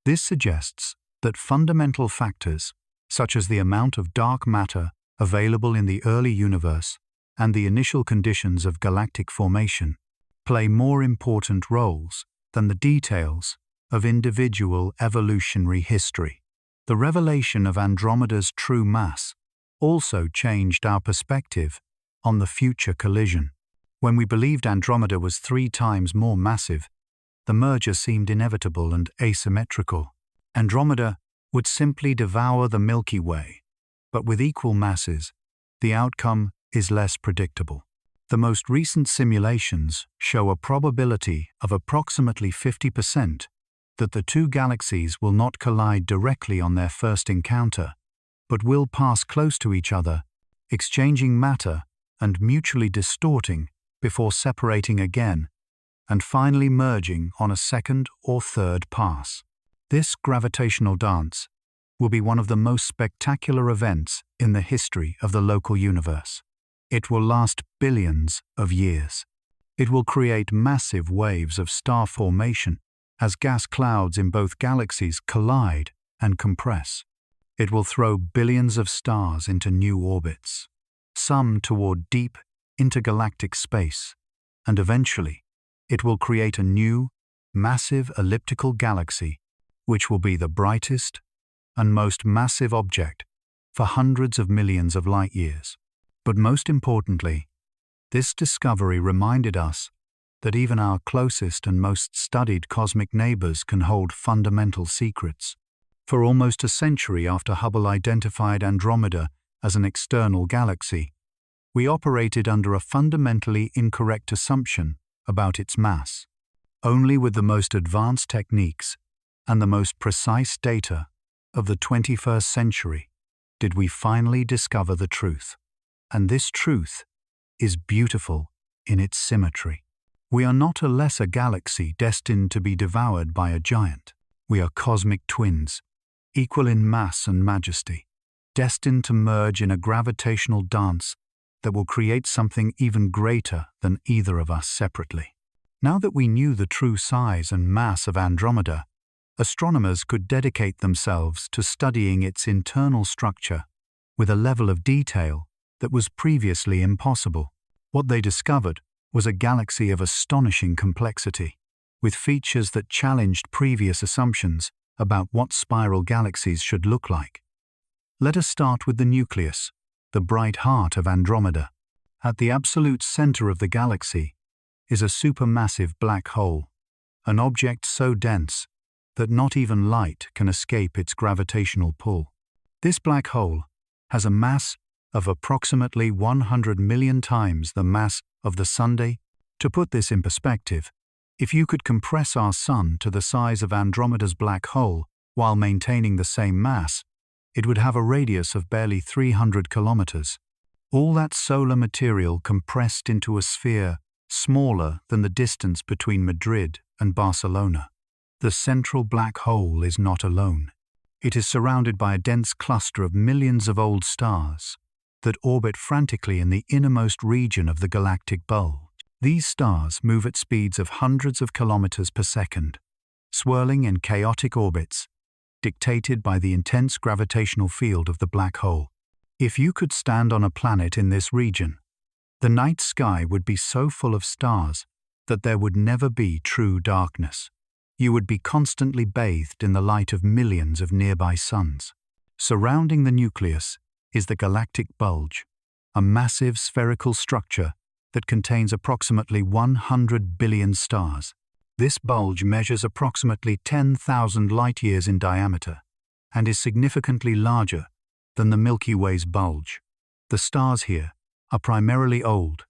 This suggests that fundamental factors, such as the amount of dark matter available in the early universe and the initial conditions of galactic formation, play more important roles than the details of individual evolutionary history. The revelation of Andromeda's true mass also changed our perspective on the future collision. When we believed Andromeda was 3 times more massive, the merger seemed inevitable and asymmetrical. Andromeda would simply devour the Milky Way, but with equal masses, the outcome is less predictable. The most recent simulations show a probability of approximately 50% that the two galaxies will not collide directly on their first encounter, but will pass close to each other, exchanging matter and mutually distorting before separating again, and finally merging on a second or third pass. This gravitational dance will be one of the most spectacular events in the history of the local universe. It will last billions of years. It will create massive waves of star formation as gas clouds in both galaxies collide and compress. It will throw billions of stars into new orbits, some toward deep intergalactic space, and eventually it will create a new, massive elliptical galaxy, which will be the brightest and most massive object for hundreds of millions of light years. But most importantly, this discovery reminded us that even our closest and most studied cosmic neighbors can hold fundamental secrets. For almost a century after Hubble identified Andromeda as an external galaxy, we operated under a fundamentally incorrect assumption about its mass. Only with the most advanced techniques and the most precise data of the 21st century did we finally discover the truth. And this truth is beautiful in its symmetry. We are not a lesser galaxy destined to be devoured by a giant. We are cosmic twins, equal in mass and majesty, destined to merge in a gravitational dance that will create something even greater than either of us separately. Now that we knew the true size and mass of Andromeda, astronomers could dedicate themselves to studying its internal structure with a level of detail that was previously impossible. What they discovered was a galaxy of astonishing complexity, with features that challenged previous assumptions about what spiral galaxies should look like. Let us start with the nucleus, the bright heart of Andromeda. At the absolute center of the galaxy is a supermassive black hole, an object so dense that not even light can escape its gravitational pull. This black hole has a mass of approximately 100 million times the mass of the Sun. To put this in perspective, if you could compress our Sun to the size of Andromeda's black hole while maintaining the same mass, it would have a radius of barely 300 kilometers. All that solar material compressed into a sphere smaller than the distance between Madrid and Barcelona. The central black hole is not alone. It is surrounded by a dense cluster of millions of old stars that orbit frantically in the innermost region of the galactic bulge. These stars move at speeds of hundreds of kilometers per second, swirling in chaotic orbits, dictated by the intense gravitational field of the black hole. If you could stand on a planet in this region, the night sky would be so full of stars that there would never be true darkness. You would be constantly bathed in the light of millions of nearby suns. Surrounding the nucleus is the galactic bulge, a massive spherical structure that contains approximately 100 billion stars. This bulge measures approximately 10,000 light-years in diameter and is significantly larger than the Milky Way's bulge. The stars here are primarily old,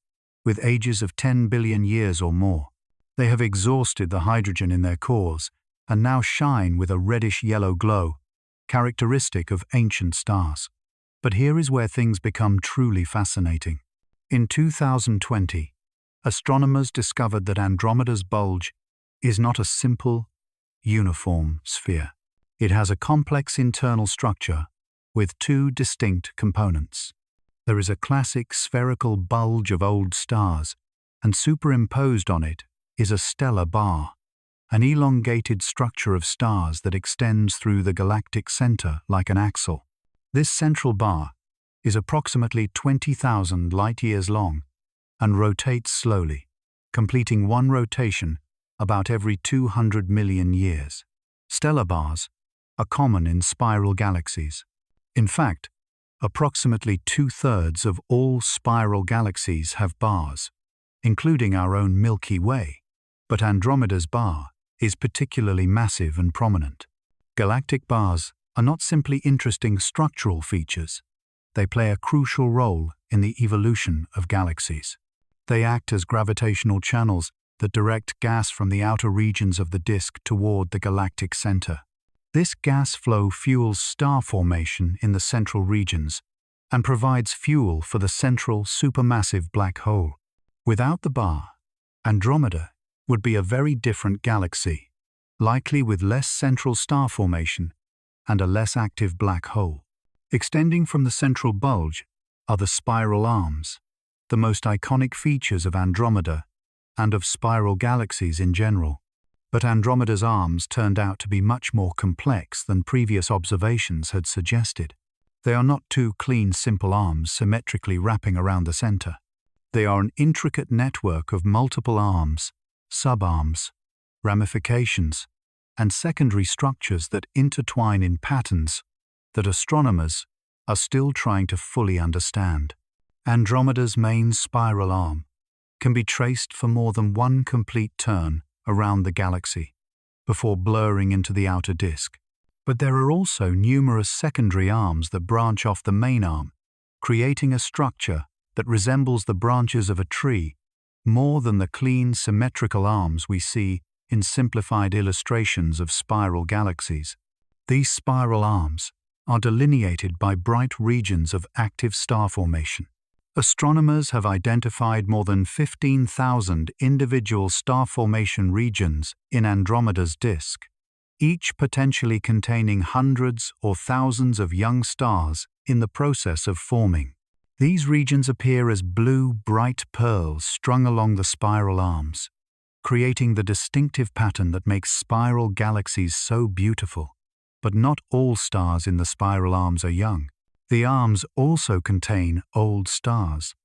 with ages of 10 billion years or more. They have exhausted the hydrogen in their cores and now shine with a reddish-yellow glow, characteristic of ancient stars. But here is where things become truly fascinating. In 2020, astronomers discovered that Andromeda's bulge is not a simple, uniform sphere. It has a complex internal structure with 2 distinct components. There is a classic spherical bulge of old stars, and superimposed on it is a stellar bar, an elongated structure of stars that extends through the galactic center like an axle. This central bar is approximately 20,000 light-years long and rotates slowly, completing one rotation about every 200 million years. Stellar bars are common in spiral galaxies. In fact, approximately 2/3 of all spiral galaxies have bars, including our own Milky Way, but Andromeda's bar is particularly massive and prominent. Galactic bars are not simply interesting structural features. They play a crucial role in the evolution of galaxies. They act as gravitational channels that direct gas from the outer regions of the disk toward the galactic center. This gas flow fuels star formation in the central regions and provides fuel for the central supermassive black hole. Without the bar, Andromeda would be a very different galaxy, likely with less central star formation and a less active black hole. Extending from the central bulge are the spiral arms, the most iconic features of Andromeda and of spiral galaxies in general. But Andromeda's arms turned out to be much more complex than previous observations had suggested. They are not two clean, simple arms symmetrically wrapping around the center. They are an intricate network of multiple arms, subarms, ramifications, and secondary structures that intertwine in patterns that astronomers are still trying to fully understand. Andromeda's main spiral arm can be traced for more than one complete turn around the galaxy before blurring into the outer disk. But there are also numerous secondary arms that branch off the main arm, creating a structure that resembles the branches of a tree more than the clean, symmetrical arms we see in simplified illustrations of spiral galaxies. These spiral arms are delineated by bright regions of active star formation. Astronomers have identified more than 15,000 individual star formation regions in Andromeda's disk, each potentially containing hundreds or thousands of young stars in the process of forming. These regions appear as blue, bright pearls strung along the spiral arms, creating the distinctive pattern that makes spiral galaxies so beautiful. But not all stars in the spiral arms are young. The arms also contain old stars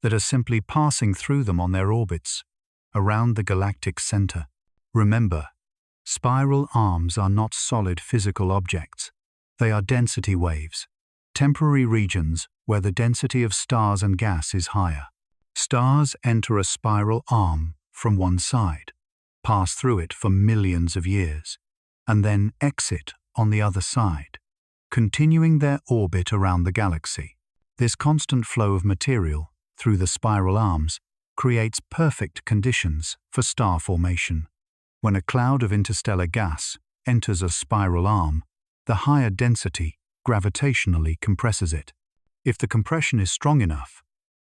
that are simply passing through them on their orbits around the galactic center. Remember, spiral arms are not solid physical objects. They are density waves, temporary regions where the density of stars and gas is higher. Stars enter a spiral arm from one side, pass through it for millions of years, and then exit on the other side, continuing their orbit around the galaxy. This constant flow of material through the spiral arms creates perfect conditions for star formation. When a cloud of interstellar gas enters a spiral arm, the higher density gravitationally compresses it. If the compression is strong enough,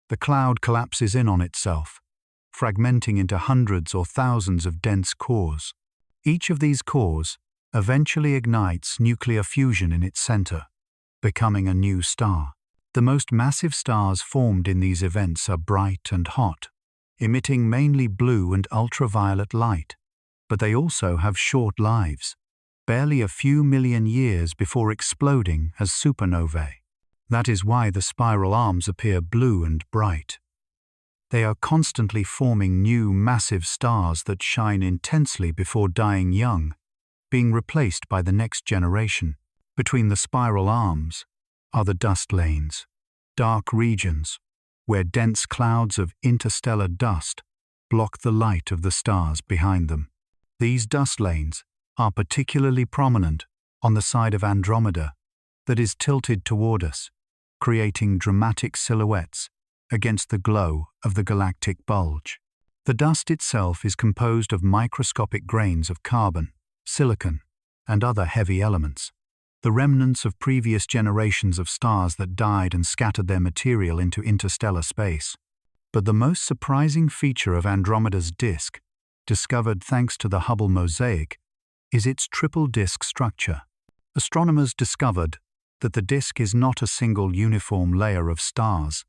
the cloud collapses in on itself, fragmenting into hundreds or thousands of dense cores. Each of these cores eventually ignites nuclear fusion in its center, becoming a new star. The most massive stars formed in these events are bright and hot, emitting mainly blue and ultraviolet light, but they also have short lives, barely a few million years before exploding as supernovae. That is why the spiral arms appear blue and bright. They are constantly forming new massive stars that shine intensely before dying young, being replaced by the next generation. Between the spiral arms are the dust lanes, dark regions where dense clouds of interstellar dust block the light of the stars behind them. These dust lanes are particularly prominent on the side of Andromeda that is tilted toward us, creating dramatic silhouettes against the glow of the galactic bulge. The dust itself is composed of microscopic grains of carbon, silicon, and other heavy elements, the remnants of previous generations of stars that died and scattered their material into interstellar space. But the most surprising feature of Andromeda's disk, discovered thanks to the Hubble mosaic, is its triple disk structure. Astronomers discovered that the disk is not a single uniform layer of stars,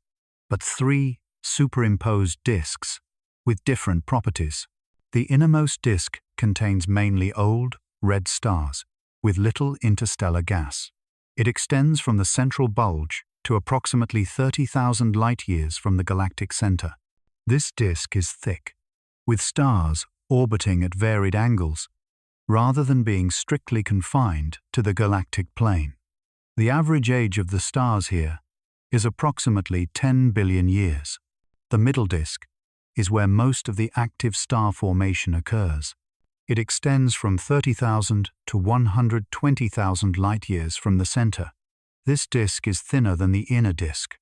but three superimposed disks with different properties. The innermost disk contains mainly old, red stars, with little interstellar gas. It extends from the central bulge to approximately 30,000 light-years from the galactic center. This disk is thick, with stars orbiting at varied angles, rather than being strictly confined to the galactic plane. The average age of the stars here is approximately 10 billion years. The middle disk is where most of the active star formation occurs. It extends from 30,000 to 120,000 light-years from the center. This disk is thinner than the inner disk,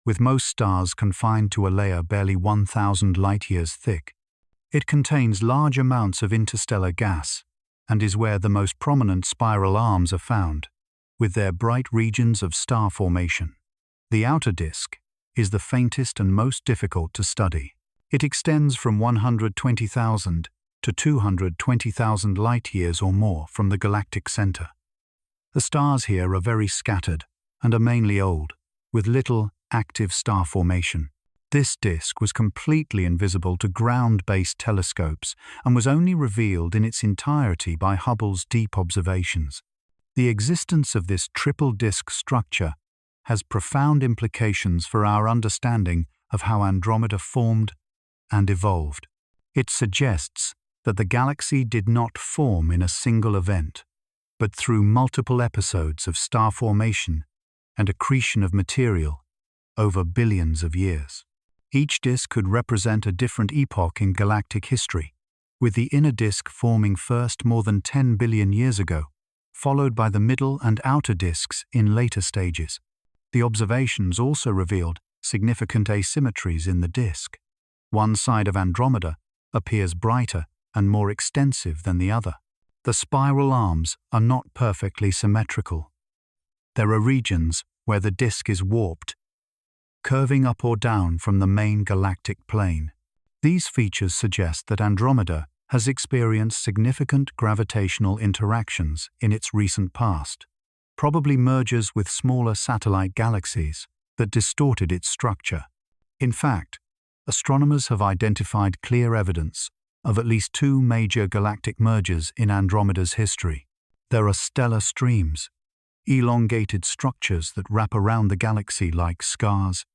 with most stars confined to a layer barely 1,000 light-years thick. It contains large amounts of interstellar gas and is where the most prominent spiral arms are found, with their bright regions of star formation. The outer disk is the faintest and most difficult to study. It extends from 120,000 to 220,000 light-years or more from the galactic center. The stars here are very scattered and are mainly old, with little active star formation. This disk was completely invisible to ground-based telescopes and was only revealed in its entirety by Hubble's deep observations. The existence of this triple disk structure has profound implications for our understanding of how Andromeda formed and evolved. It suggests that the galaxy did not form in a single event, but through multiple episodes of star formation and accretion of material over billions of years. Each disk could represent a different epoch in galactic history, with the inner disk forming first more than 10 billion years ago, followed by the middle and outer disks in later stages. The observations also revealed significant asymmetries in the disk. One side of Andromeda appears brighter and more extensive than the other. The spiral arms are not perfectly symmetrical. There are regions where the disk is warped, curving up or down from the main galactic plane. These features suggest that Andromeda has experienced significant gravitational interactions in its recent past, probably mergers with smaller satellite galaxies that distorted its structure. In fact, astronomers have identified clear evidence of at least two major galactic mergers in Andromeda's history. There are stellar streams, elongated structures that wrap around the galaxy like scars,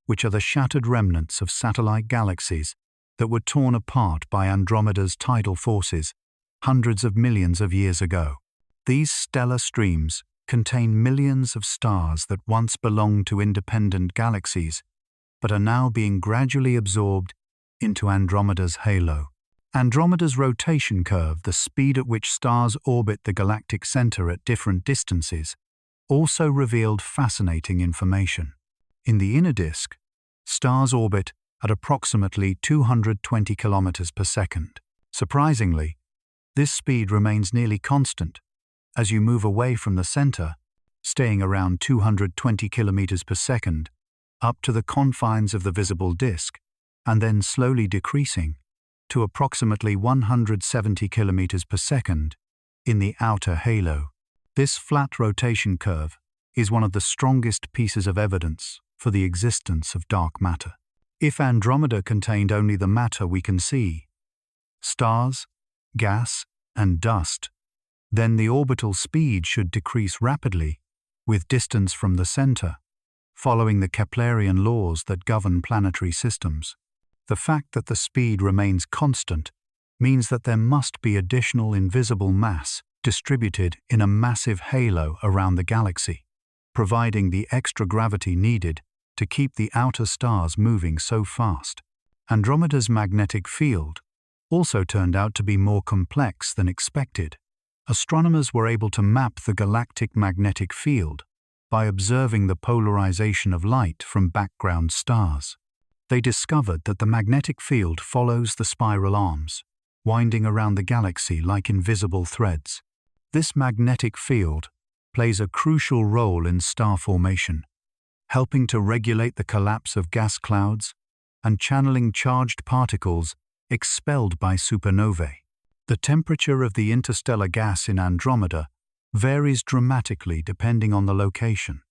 which are the shattered remnants of satellite galaxies that were torn apart by Andromeda's tidal forces hundreds of millions of years ago. These stellar streams contain millions of stars that once belonged to independent galaxies, but are now being gradually absorbed into Andromeda's halo. Andromeda's rotation curve, the speed at which stars orbit the galactic center at different distances, also revealed fascinating information. In the inner disk, stars orbit at approximately 220 kilometers per second. Surprisingly, this speed remains nearly constant as you move away from the center, staying around 220 kilometers per second, up to the confines of the visible disk, and then slowly decreasing to approximately 170 kilometers per second in the outer halo. This flat rotation curve is one of the strongest pieces of evidence for the existence of dark matter. If Andromeda contained only the matter we can see, stars, gas, and dust, then the orbital speed should decrease rapidly with distance from the center, following the Keplerian laws that govern planetary systems. The fact that the speed remains constant means that there must be additional invisible mass distributed in a massive halo around the galaxy, providing the extra gravity needed to keep the outer stars moving so fast. Andromeda's magnetic field also turned out to be more complex than expected. Astronomers were able to map the galactic magnetic field by observing the polarization of light from background stars. They discovered that the magnetic field follows the spiral arms, winding around the galaxy like invisible threads. This magnetic field plays a crucial role in star formation, helping to regulate the collapse of gas clouds and channeling charged particles expelled by supernovae. The temperature of the interstellar gas in Andromeda varies dramatically depending on the location.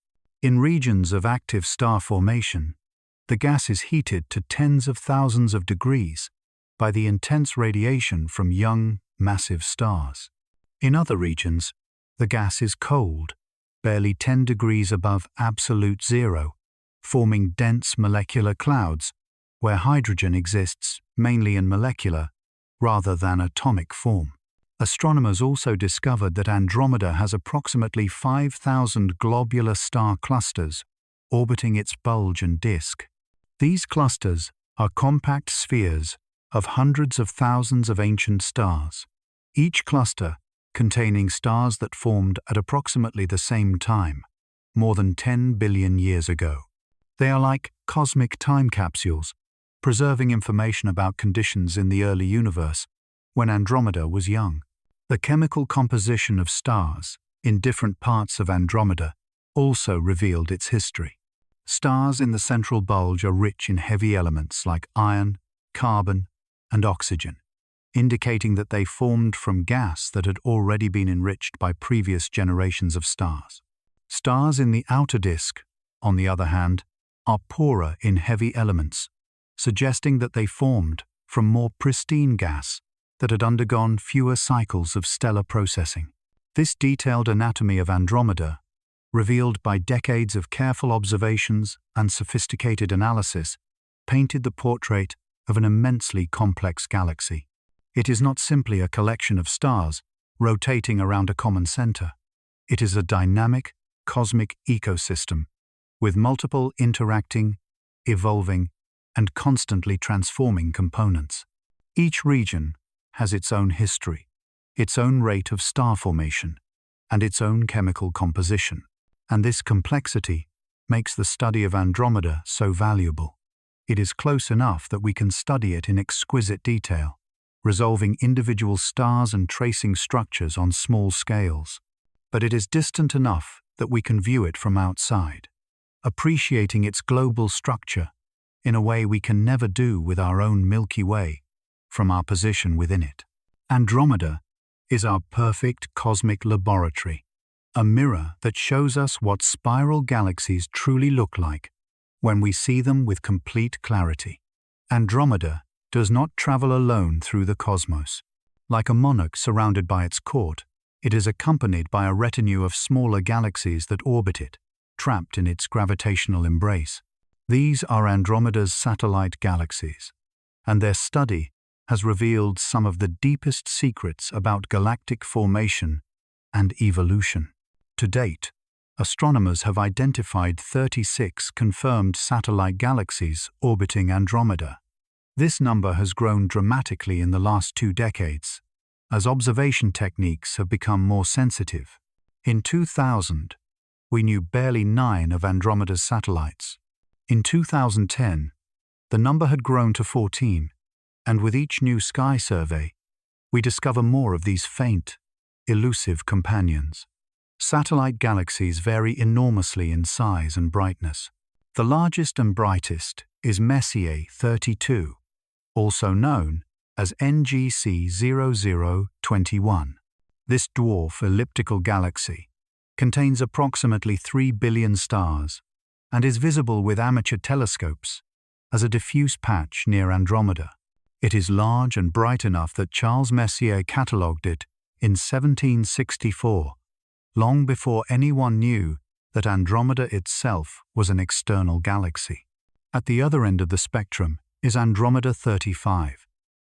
In regions of active star formation, the gas is heated to tens of thousands of degrees, by the intense radiation from young, massive stars. In other regions, the gas is cold, barely 10 degrees above absolute zero, forming dense molecular clouds where hydrogen exists mainly in molecular rather than atomic form. Astronomers also discovered that Andromeda has approximately 5,000 globular star clusters orbiting its bulge and disk. These clusters are compact spheres of hundreds of thousands of ancient stars, each cluster containing stars that formed at approximately the same time, more than 10 billion years ago. They are like cosmic time capsules, preserving information about conditions in the early universe when Andromeda was young. The chemical composition of stars in different parts of Andromeda also revealed its history. Stars in the central bulge are rich in heavy elements like iron, carbon, and oxygen, indicating that they formed from gas that had already been enriched by previous generations of stars. Stars in the outer disk, on the other hand, are poorer in heavy elements, suggesting that they formed from more pristine gas that had undergone fewer cycles of stellar processing. This detailed anatomy of Andromeda, revealed by decades of careful observations and sophisticated analysis, painted the portrait of an immensely complex galaxy. It is not simply a collection of stars rotating around a common center. It is a dynamic, cosmic ecosystem with multiple interacting, evolving, and constantly transforming components. Each region has its own history, its own rate of star formation, and its own chemical composition. And this complexity makes the study of Andromeda so valuable. It is close enough that we can study it in exquisite detail, resolving individual stars and tracing structures on small scales. But it is distant enough that we can view it from outside, appreciating its global structure in a way we can never do with our own Milky Way from our position within it. Andromeda is our perfect cosmic laboratory, a mirror that shows us what spiral galaxies truly look like when we see them with complete clarity. Andromeda does not travel alone through the cosmos. Like a monarch surrounded by its court, it is accompanied by a retinue of smaller galaxies that orbit it, trapped in its gravitational embrace. These are Andromeda's satellite galaxies, and their study has revealed some of the deepest secrets about galactic formation and evolution. To date, astronomers have identified 36 confirmed satellite galaxies orbiting Andromeda. This number has grown dramatically in the last 2 decades, as observation techniques have become more sensitive. In 2000, we knew barely 9 of Andromeda's satellites. In 2010, the number had grown to 14, and with each new sky survey, we discover more of these faint, elusive companions. Satellite galaxies vary enormously in size and brightness. The largest and brightest is Messier 32, also known as NGC 0021. This dwarf elliptical galaxy contains approximately 3 billion stars and is visible with amateur telescopes as a diffuse patch near Andromeda. It is large and bright enough that Charles Messier catalogued it in 1764, long before anyone knew that Andromeda itself was an external galaxy. At the other end of the spectrum is Andromeda 35,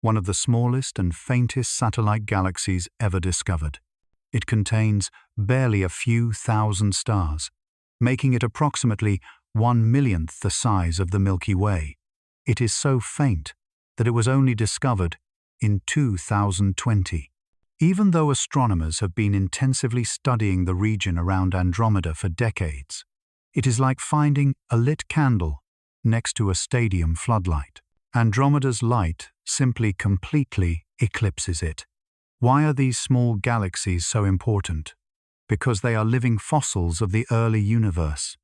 one of the smallest and faintest satellite galaxies ever discovered. It contains barely a few thousand stars, making it approximately 1/1,000,000th the size of the Milky Way. It is so faint that it was only discovered in 2020. Even though astronomers have been intensively studying the region around Andromeda for decades, it is like finding a lit candle next to a stadium floodlight. Andromeda's light simply completely eclipses it. Why are these small galaxies so important? Because they are living fossils of the early universe.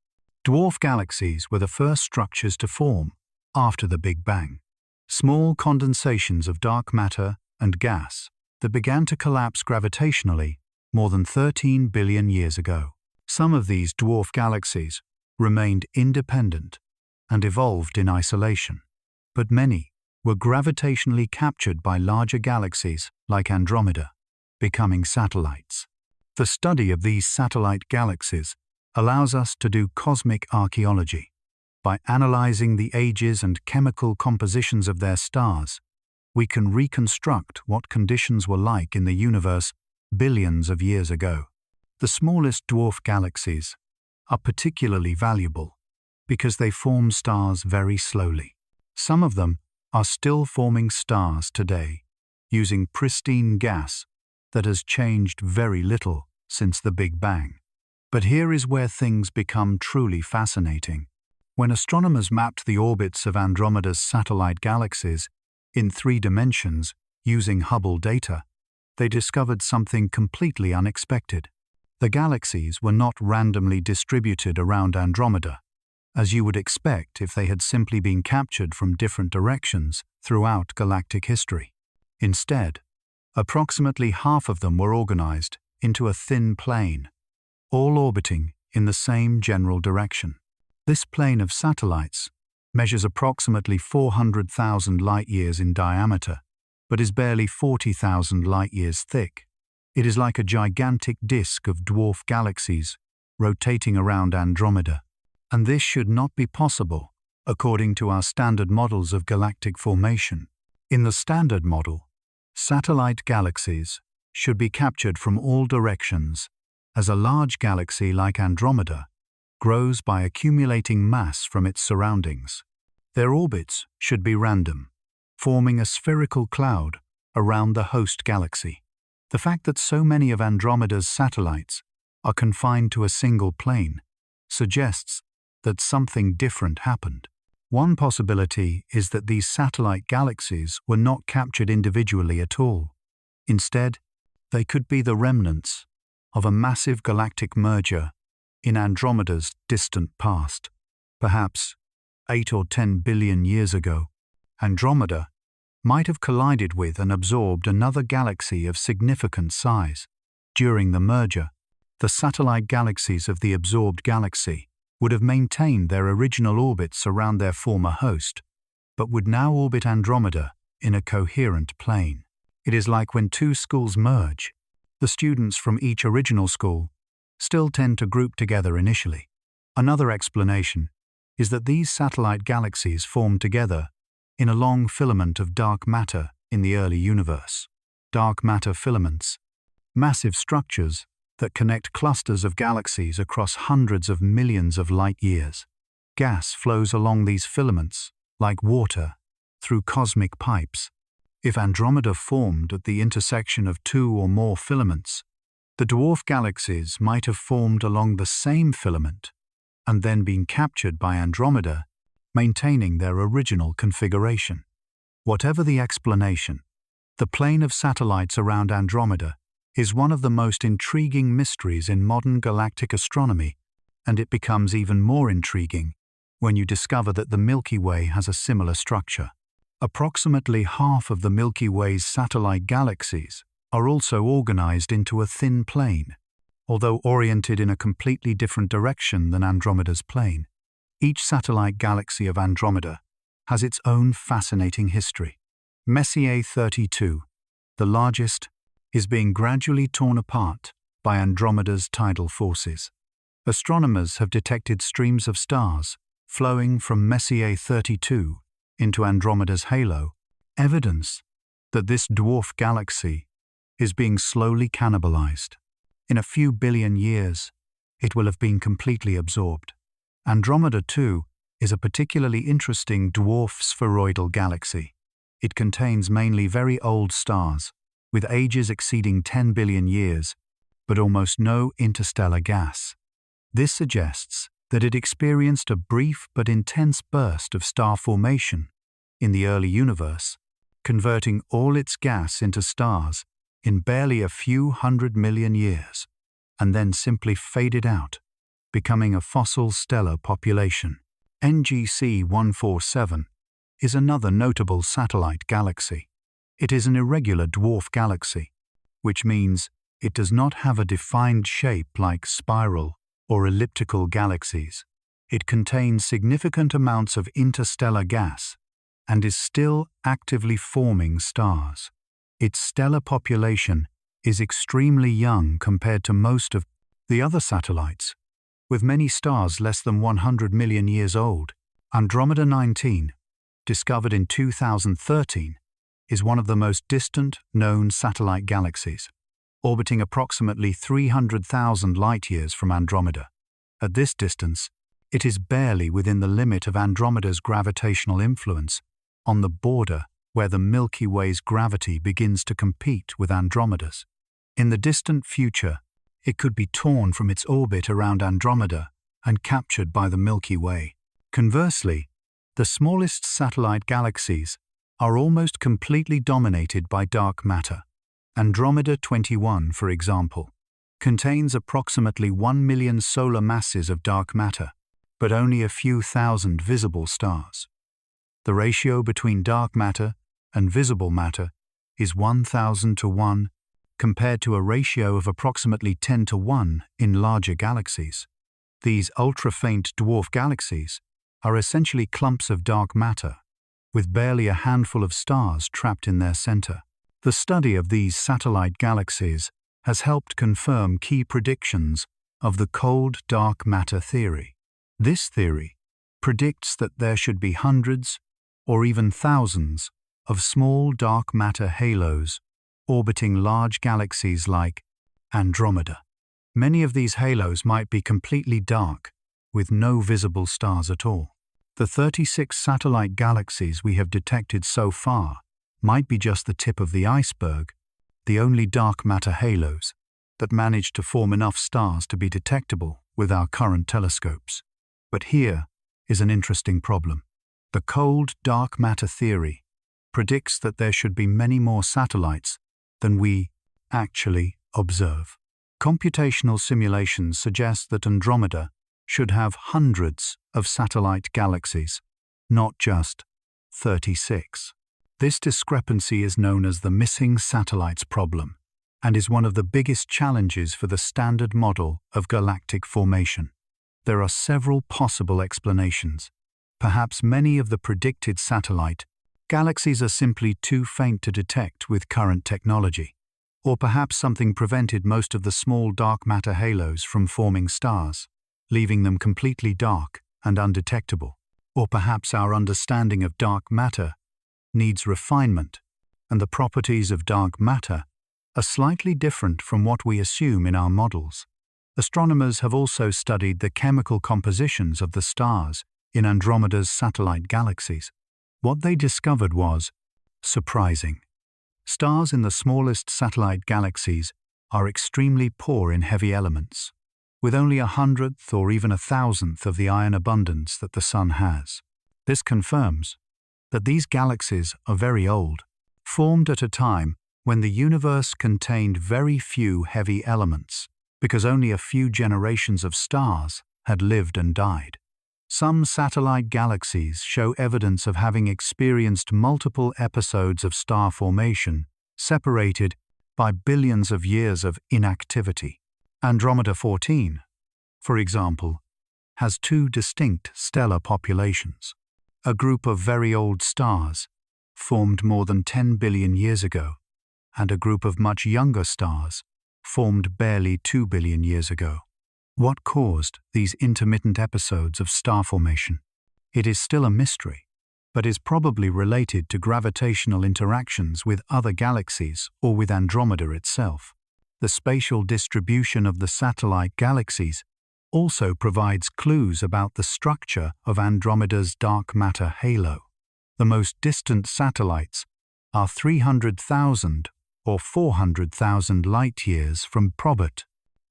Dwarf galaxies were the first structures to form after the Big Bang. Small condensations of dark matter and gas that began to collapse gravitationally more than 13 billion years ago. Some of these dwarf galaxies remained independent and evolved in isolation, but many were gravitationally captured by larger galaxies like Andromeda, becoming satellites. The study of these satellite galaxies allows us to do cosmic archaeology. By analyzing the ages and chemical compositions of their stars, we can reconstruct what conditions were like in the universe billions of years ago. The smallest dwarf galaxies are particularly valuable because they form stars very slowly. Some of them are still forming stars today, using pristine gas that has changed very little since the Big Bang. But here is where things become truly fascinating. When astronomers mapped the orbits of Andromeda's satellite galaxies in 3 dimensions using Hubble data, they discovered something completely unexpected. The galaxies were not randomly distributed around Andromeda, as you would expect if they had simply been captured from different directions throughout galactic history. Instead, approximately half of them were organized into a thin plane, all orbiting in the same general direction. This plane of satellites measures approximately 400,000 light-years in diameter, but is barely 40,000 light-years thick. It is like a gigantic disk of dwarf galaxies rotating around Andromeda. And this should not be possible, according to our standard models of galactic formation. In the standard model, satellite galaxies should be captured from all directions, as a large galaxy like Andromeda grows by accumulating mass from its surroundings. Their orbits should be random, forming a spherical cloud around the host galaxy. The fact that so many of Andromeda's satellites are confined to a single plane suggests that something different happened. One possibility is that these satellite galaxies were not captured individually at all. Instead, they could be the remnants of a massive galactic merger in Andromeda's distant past. Perhaps 8 or 10 billion years ago, Andromeda might have collided with and absorbed another galaxy of significant size. During the merger, the satellite galaxies of the absorbed galaxy would have maintained their original orbits around their former host, but would now orbit Andromeda in a coherent plane. It is like when 2 schools merge. The students from each original school still tend to group together initially. Another explanation is that these satellite galaxies formed together in a long filament of dark matter in the early universe. Dark matter filaments, massive structures that connect clusters of galaxies across hundreds of millions of light-years. Gas flows along these filaments like water through cosmic pipes. If Andromeda formed at the intersection of 2 or more filaments, the dwarf galaxies might have formed along the same filament and then been captured by Andromeda, maintaining their original configuration. Whatever the explanation, the plane of satellites around Andromeda is one of the most intriguing mysteries in modern galactic astronomy, and it becomes even more intriguing when you discover that the Milky Way has a similar structure. Approximately half of the Milky Way's satellite galaxies are also organized into a thin plane, although oriented in a completely different direction than Andromeda's plane. Each satellite galaxy of Andromeda has its own fascinating history. Messier 32, the largest, is being gradually torn apart by Andromeda's tidal forces. Astronomers have detected streams of stars flowing from Messier 32 into Andromeda's halo, evidence that this dwarf galaxy is being slowly cannibalized. In a few billion years, it will have been completely absorbed. Andromeda 2 is a particularly interesting dwarf spheroidal galaxy. It contains mainly very old stars, with ages exceeding 10 billion years, but almost no interstellar gas. This suggests that it experienced a brief but intense burst of star formation in the early universe, converting all its gas into stars in barely a few 100 million years, and then simply faded out, becoming a fossil stellar population. NGC 147 is another notable satellite galaxy. It is an irregular dwarf galaxy, which means it does not have a defined shape like spiral or elliptical galaxies. It contains significant amounts of interstellar gas and is still actively forming stars. Its stellar population is extremely young compared to most of the other satellites, with many stars less than 100 million years old. Andromeda 19, discovered in 2013, is one of the most distant known satellite galaxies, orbiting approximately 300,000 light-years from Andromeda. At this distance, it is barely within the limit of Andromeda's gravitational influence, on the border where the Milky Way's gravity begins to compete with Andromeda's. In the distant future, it could be torn from its orbit around Andromeda and captured by the Milky Way. Conversely, the smallest satellite galaxies are almost completely dominated by dark matter. Andromeda 21, for example, contains approximately 1 million solar masses of dark matter, but only a few thousand visible stars. The ratio between dark matter and visible matter is 1,000 to 1, compared to a ratio of approximately 10 to 1 in larger galaxies. These ultra-faint dwarf galaxies are essentially clumps of dark matter, with barely a handful of stars trapped in their center. The study of these satellite galaxies has helped confirm key predictions of the cold dark matter theory. This theory predicts that there should be hundreds or even thousands of small dark matter halos orbiting large galaxies like Andromeda. Many of these halos might be completely dark, with no visible stars at all. The 36 satellite galaxies we have detected so far might be just the tip of the iceberg, the only dark matter halos that manage to form enough stars to be detectable with our current telescopes. But here is an interesting problem. The cold dark matter theory predicts that there should be many more satellites than we actually observe. Computational simulations suggest that Andromeda should have hundreds of satellite galaxies, not just 36. This discrepancy is known as the missing satellites problem and is one of the biggest challenges for the standard model of galactic formation. There are several possible explanations. Perhaps many of the predicted satellite galaxies are simply too faint to detect with current technology, or perhaps something prevented most of the small dark matter halos from forming stars, leaving them completely dark and undetectable. Or perhaps our understanding of dark matter needs refinement, and the properties of dark matter are slightly different from what we assume in our models. Astronomers have also studied the chemical compositions of the stars in Andromeda's satellite galaxies. What they discovered was surprising. Stars in the smallest satellite galaxies are extremely poor in heavy elements, with only 100th or even 1,000th of the iron abundance that the Sun has. This confirms that these galaxies are very old, formed at a time when the universe contained very few heavy elements, because only a few generations of stars had lived and died. Some satellite galaxies show evidence of having experienced multiple episodes of star formation, separated by billions of years of inactivity. Andromeda 14, for example, has two distinct stellar populations. A group of very old stars, formed more than 10 billion years ago, and a group of much younger stars, formed barely 2 billion years ago. What caused these intermittent episodes of star formation? It is still a mystery, but is probably related to gravitational interactions with other galaxies or with Andromeda itself. The spatial distribution of the satellite galaxies also provides clues about the structure of Andromeda's dark matter halo. The most distant satellites are 300,000 or 400,000 light-years from Probit,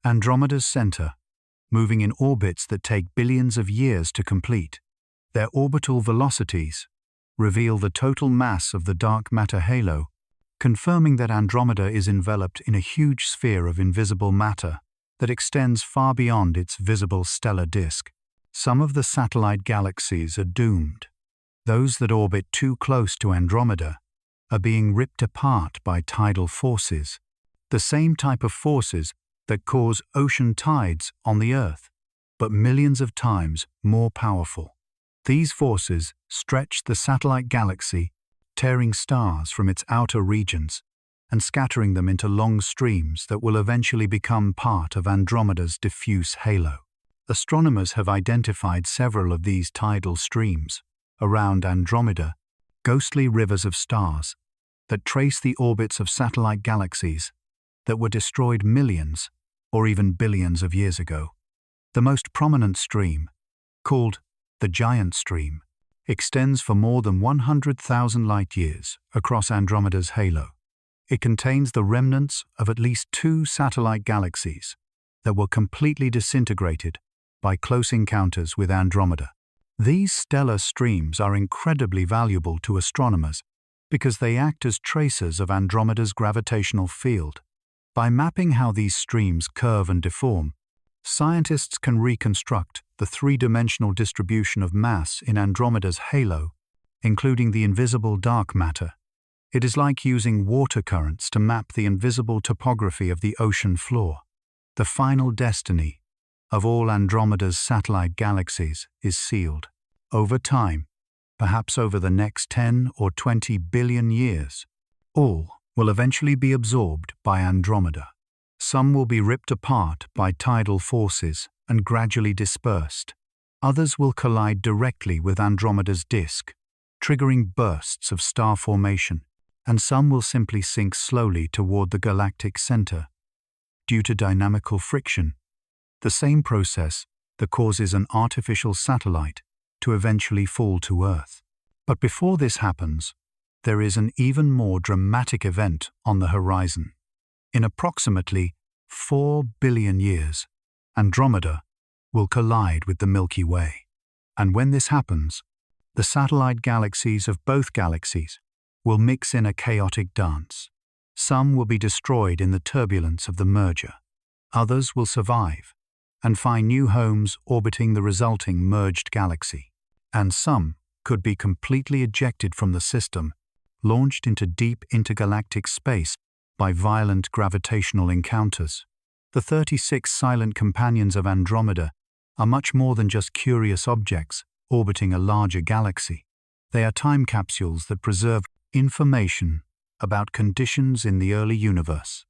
Andromeda's center, moving in orbits that take billions of years to complete. Their orbital velocities reveal the total mass of the dark matter halo, confirming that Andromeda is enveloped in a huge sphere of invisible matter that extends far beyond its visible stellar disk. Some of the satellite galaxies are doomed. Those that orbit too close to Andromeda are being ripped apart by tidal forces, the same type of forces that cause ocean tides on the Earth, but millions of times more powerful. These forces stretch the satellite galaxy, tearing stars from its outer regions and scattering them into long streams that will eventually become part of Andromeda's diffuse halo. Astronomers have identified several of these tidal streams around Andromeda, ghostly rivers of stars that trace the orbits of satellite galaxies that were destroyed millions or even billions of years ago. The most prominent stream, called the Giant Stream, extends for more than 100,000 light-years across Andromeda's halo. It contains the remnants of at least 2 satellite galaxies that were completely disintegrated by close encounters with Andromeda. These stellar streams are incredibly valuable to astronomers because they act as tracers of Andromeda's gravitational field. By mapping how these streams curve and deform, scientists can reconstruct the 3-dimensional distribution of mass in Andromeda's halo, including the invisible dark matter. It is like using water currents to map the invisible topography of the ocean floor. The final destiny of all Andromeda's satellite galaxies is sealed. Over time, perhaps over the next 10 or 20 billion years, all will eventually be absorbed by Andromeda. Some will be ripped apart by tidal forces and gradually dispersed. Others will collide directly with Andromeda's disk, triggering bursts of star formation, and some will simply sink slowly toward the galactic center due to dynamical friction, the same process that causes an artificial satellite to eventually fall to Earth. But before this happens, there is an even more dramatic event on the horizon. In approximately 4 billion years, Andromeda will collide with the Milky Way. And when this happens, the satellite galaxies of both galaxies will mix in a chaotic dance. Some will be destroyed in the turbulence of the merger. Others will survive and find new homes orbiting the resulting merged galaxy. And some could be completely ejected from the system, launched into deep intergalactic space by violent gravitational encounters. The 36 silent companions of Andromeda are much more than just curious objects orbiting a larger galaxy. They are time capsules that preserve information about conditions in the early universe.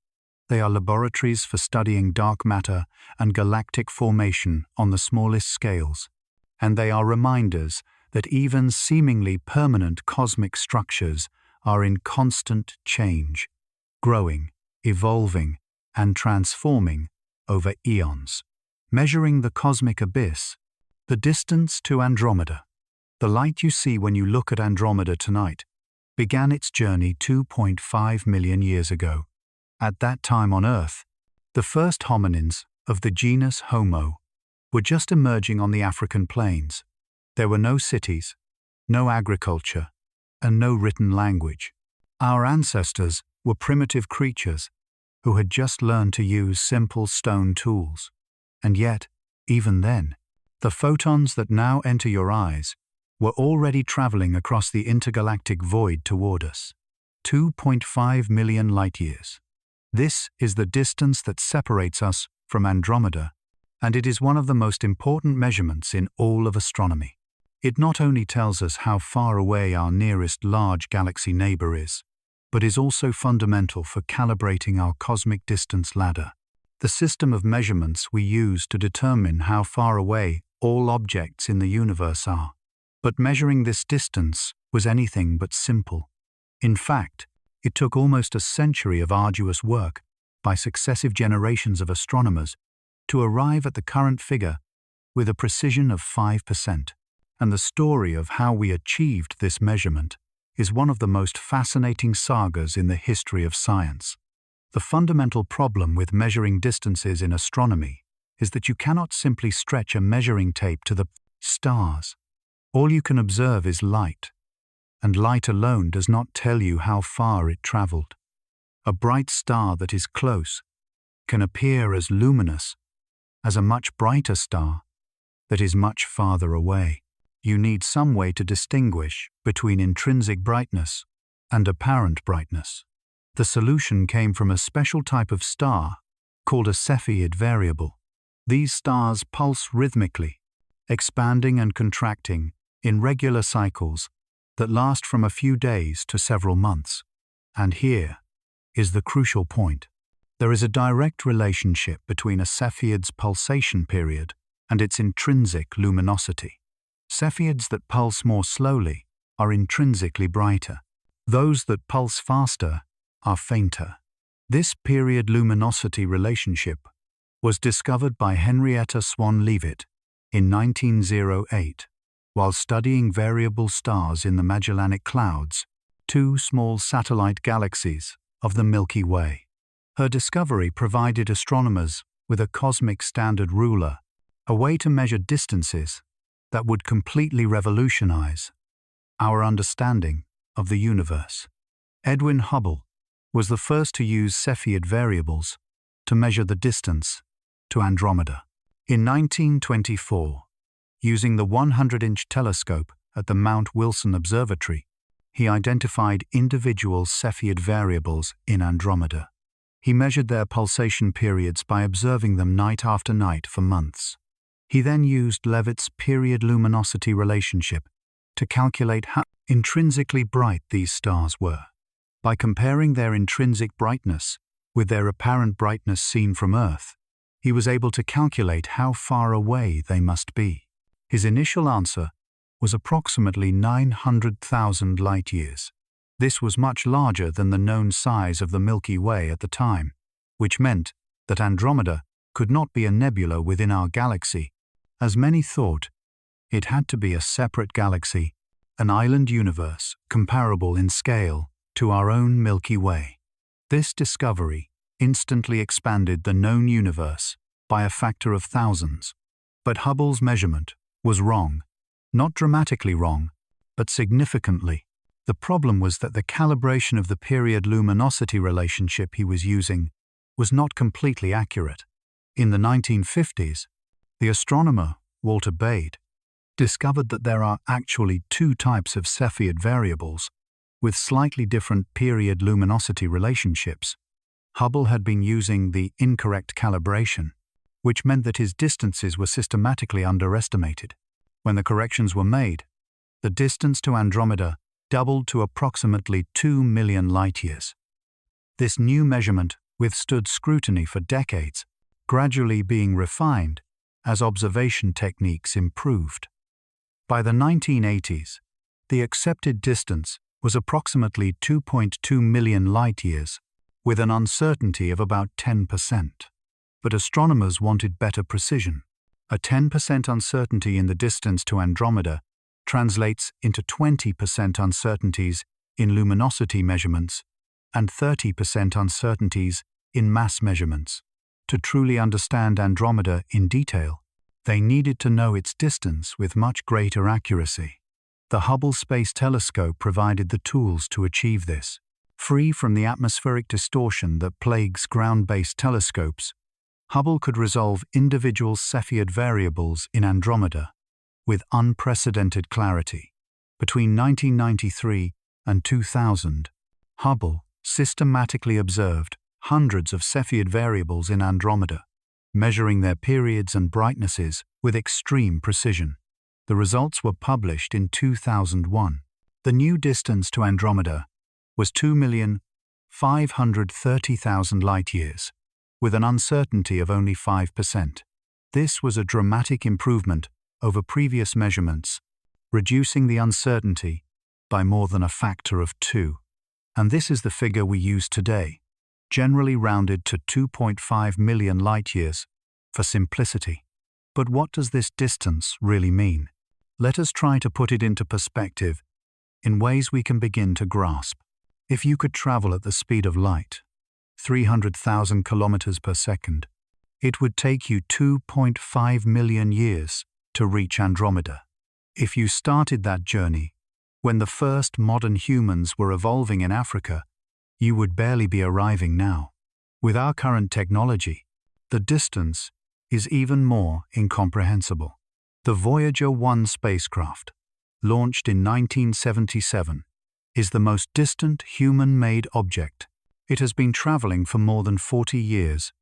They are laboratories for studying dark matter and galactic formation on the smallest scales. And they are reminders that even seemingly permanent cosmic structures are in constant change, growing, evolving, and transforming over eons. Measuring the cosmic abyss, the distance to Andromeda, the light you see when you look at Andromeda tonight, began its journey 2.5 million years ago. At that time on Earth, the first hominins of the genus Homo were just emerging on the African plains. There were no cities, no agriculture, and no written language. Our ancestors were primitive creatures who had just learned to use simple stone tools. And yet, even then, the photons that now enter your eyes were already traveling across the intergalactic void toward us. 2.5 million light-years. This is the distance that separates us from Andromeda, and it is one of the most important measurements in all of astronomy. It not only tells us how far away our nearest large galaxy neighbor is, but is also fundamental for calibrating our cosmic distance ladder, the system of measurements we use to determine how far away all objects in the universe are. But measuring this distance was anything but simple. In fact, it took almost a century of arduous work by successive generations of astronomers to arrive at the current figure with a precision of 5%. And the story of how we achieved this measurement is one of the most fascinating sagas in the history of science. The fundamental problem with measuring distances in astronomy is that you cannot simply stretch a measuring tape to the stars. All you can observe is light, and light alone does not tell you how far it traveled. A bright star that is close can appear as luminous as a much brighter star that is much farther away. You need some way to distinguish between intrinsic brightness and apparent brightness. The solution came from a special type of star called a Cepheid variable. These stars pulse rhythmically, expanding and contracting in regular cycles that last from a few days to several months. And here is the crucial point. There is a direct relationship between a Cepheids' pulsation period and its intrinsic luminosity. Cepheids that pulse more slowly are intrinsically brighter. Those that pulse faster are fainter. This period luminosity relationship was discovered by Henrietta Swan Leavitt in 1908 while studying variable stars in the Magellanic Clouds, two small satellite galaxies of the Milky Way. Her discovery provided astronomers with a cosmic standard ruler, a way to measure distances that would completely revolutionize our understanding of the universe. Edwin Hubble was the first to use Cepheid variables to measure the distance to Andromeda. In 1924, using the 100-inch telescope at the Mount Wilson Observatory, he identified individual Cepheid variables in Andromeda. He measured their pulsation periods by observing them night after night for months. He then used Leavitt's period luminosity relationship to calculate how intrinsically bright these stars were. By comparing their intrinsic brightness with their apparent brightness seen from Earth, he was able to calculate how far away they must be. His initial answer was approximately 900,000 light-years. This was much larger than the known size of the Milky Way at the time, which meant that Andromeda could not be a nebula within our galaxy, as many thought. It had to be a separate galaxy, an island universe comparable in scale to our own Milky Way. This discovery instantly expanded the known universe by a factor of thousands. But Hubble's measurement was wrong. Not dramatically wrong, but significantly. The problem was that the calibration of the period luminosity relationship he was using was not completely accurate. In the 1950s, the astronomer Walter Bade discovered that there are actually two types of Cepheid variables with slightly different period luminosity relationships. Hubble had been using the incorrect calibration, which meant that his distances were systematically underestimated. When the corrections were made, the distance to Andromeda doubled to approximately 2 million light-years. This new measurement withstood scrutiny for decades, gradually being refined as observation techniques improved. By the 1980s, the accepted distance was approximately 2.2 million light-years, with an uncertainty of about 10%. But astronomers wanted better precision. A 10% uncertainty in the distance to Andromeda translates into 20% uncertainties in luminosity measurements and 30% uncertainties in mass measurements. To truly understand Andromeda in detail, they needed to know its distance with much greater accuracy. The Hubble Space Telescope provided the tools to achieve this. Free from the atmospheric distortion that plagues ground-based telescopes, Hubble could resolve individual Cepheid variables in Andromeda with unprecedented clarity. Between 1993 and 2000, Hubble systematically observed hundreds of Cepheid variables in Andromeda, measuring their periods and brightnesses with extreme precision. The results were published in 2001. The new distance to Andromeda was 2,530,000 light-years, with an uncertainty of only 5%. This was a dramatic improvement over previous measurements, reducing the uncertainty by more than a factor of 2. And this is the figure we use today, generally rounded to 2.5 million light-years for simplicity. But what does this distance really mean? Let us try to put it into perspective in ways we can begin to grasp. If you could travel at the speed of light, 300,000 kilometers per second, it would take you 2.5 million years to reach Andromeda. If you started that journey when the first modern humans were evolving in Africa, you would barely be arriving now. With our current technology, the distance is even more incomprehensible. The Voyager 1 spacecraft, launched in 1977, is the most distant human-made object. It has been traveling for more than 40 years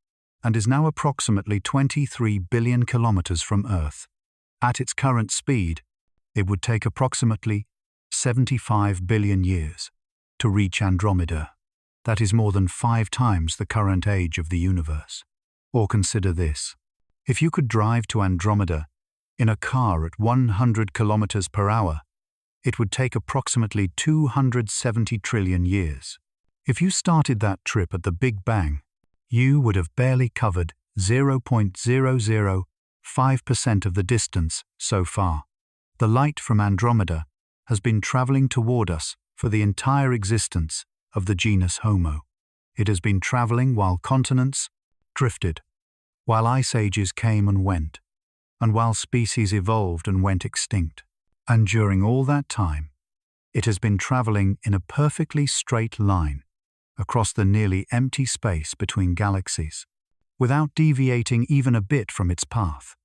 and is now approximately 23 billion kilometers from Earth. At its current speed, It would take approximately 75 billion years to reach Andromeda. That is more than 5 times the current age of the universe. Or consider this. If you could drive to Andromeda in a car at 100 kilometers per hour, it would take approximately 270 trillion years. If you started that trip at the Big Bang, you would have barely covered 0.005% of the distance so far. The light from Andromeda has been traveling toward us for the entire existence of the genus Homo. It has been traveling while continents drifted, while ice ages came and went, and while species evolved and went extinct. And during all that time, it has been traveling in a perfectly straight line across the nearly empty space between galaxies, without deviating even a bit from its path.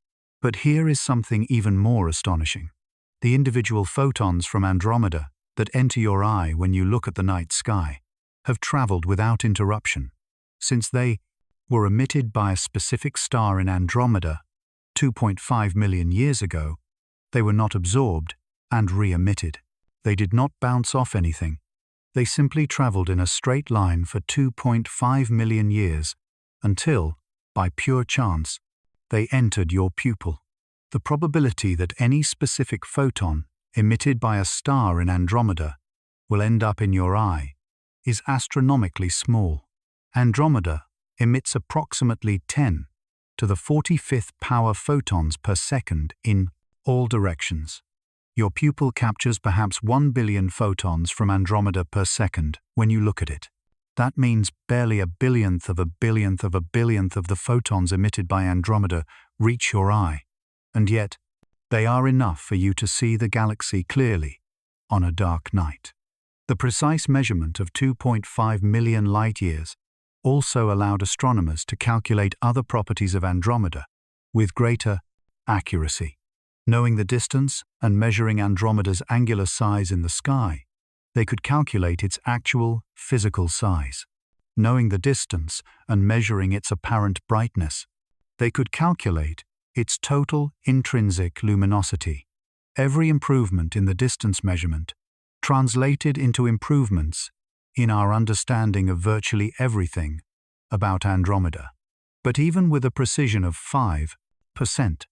But here is something even more astonishing. The individual photons from Andromeda that enter your eye when you look at the night sky have traveled without interruption, since they were emitted by a specific star in Andromeda 2.5 million years ago. They were not absorbed and re-emitted. They did not bounce off anything. They simply traveled in a straight line for 2.5 million years until, by pure chance, they entered your pupil. The probability that any specific photon emitted by a star in Andromeda will end up in your eye is astronomically small. Andromeda emits approximately 10 to the 45th power photons per second in all directions. Your pupil captures perhaps 1 billion photons from Andromeda per second when you look at it. That means barely a billionth of a billionth of a billionth of the photons emitted by Andromeda reach your eye, and yet they are enough for you to see the galaxy clearly on a dark night. The precise measurement of 2.5 million light-years also allowed astronomers to calculate other properties of Andromeda with greater accuracy. Knowing the distance and measuring Andromeda's angular size in the sky, they could calculate its actual physical size. Knowing the distance and measuring its apparent brightness, they could calculate its total intrinsic luminosity. Every improvement in the distance measurement translated into improvements in our understanding of virtually everything about Andromeda. But even with a precision of 5%,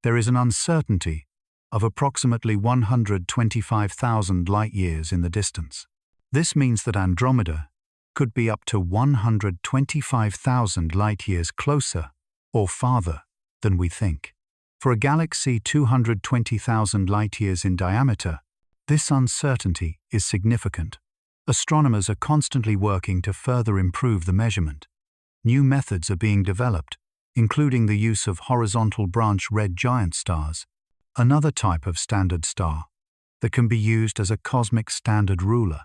there is an uncertainty of approximately 125,000 light-years in the distance. This means that Andromeda could be up to 125,000 light-years closer or farther than we think. For a galaxy 220,000 light-years in diameter, this uncertainty is significant. Astronomers are constantly working to further improve the measurement. New methods are being developed, including the use of horizontal branch red giant stars, another type of standard star that can be used as a cosmic standard ruler.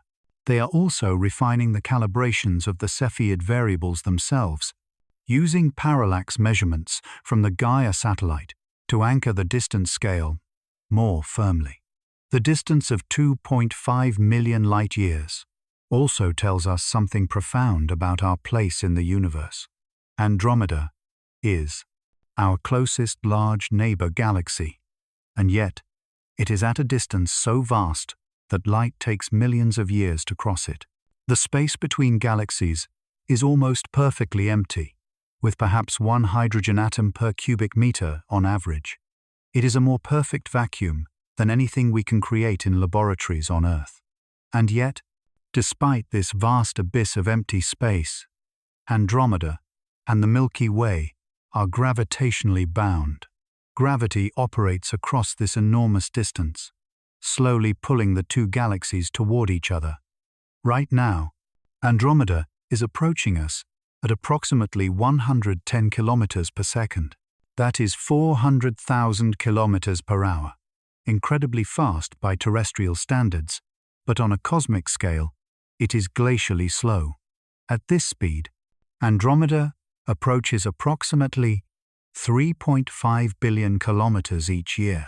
They are also refining the calibrations of the Cepheid variables themselves, using parallax measurements from the Gaia satellite to anchor the distance scale more firmly. The distance of 2.5 million light-years also tells us something profound about our place in the universe. Andromeda is our closest large neighbor galaxy, and yet it is at a distance so vast that light takes millions of years to cross it. The space between galaxies is almost perfectly empty, with perhaps 1 hydrogen atom per cubic meter on average. It is a more perfect vacuum than anything we can create in laboratories on Earth. And yet, despite this vast abyss of empty space, Andromeda and the Milky Way are gravitationally bound. Gravity operates across this enormous distance, slowly pulling the two galaxies toward each other. Right now, Andromeda is approaching us at approximately 110 kilometers per second. That is 400,000 kilometers per hour. Incredibly fast by terrestrial standards, but on a cosmic scale, it is glacially slow. At this speed, Andromeda approaches approximately 3.5 billion kilometers each year.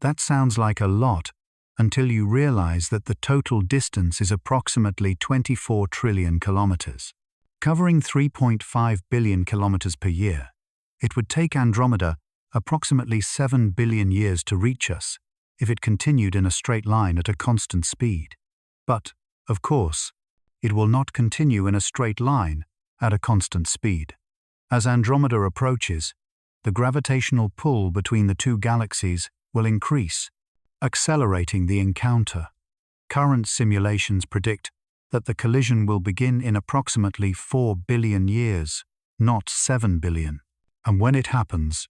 That sounds like a lot until you realize that the total distance is approximately 24 trillion kilometers. Covering 3.5 billion kilometers per year, it would take Andromeda approximately 7 billion years to reach us, if it continued in a straight line at a constant speed. But, of course, it will not continue in a straight line at a constant speed. As Andromeda approaches, the gravitational pull between the two galaxies will increase, accelerating the encounter. Current simulations predict that the collision will begin in approximately 4 billion years, not 7 billion. And when it happens,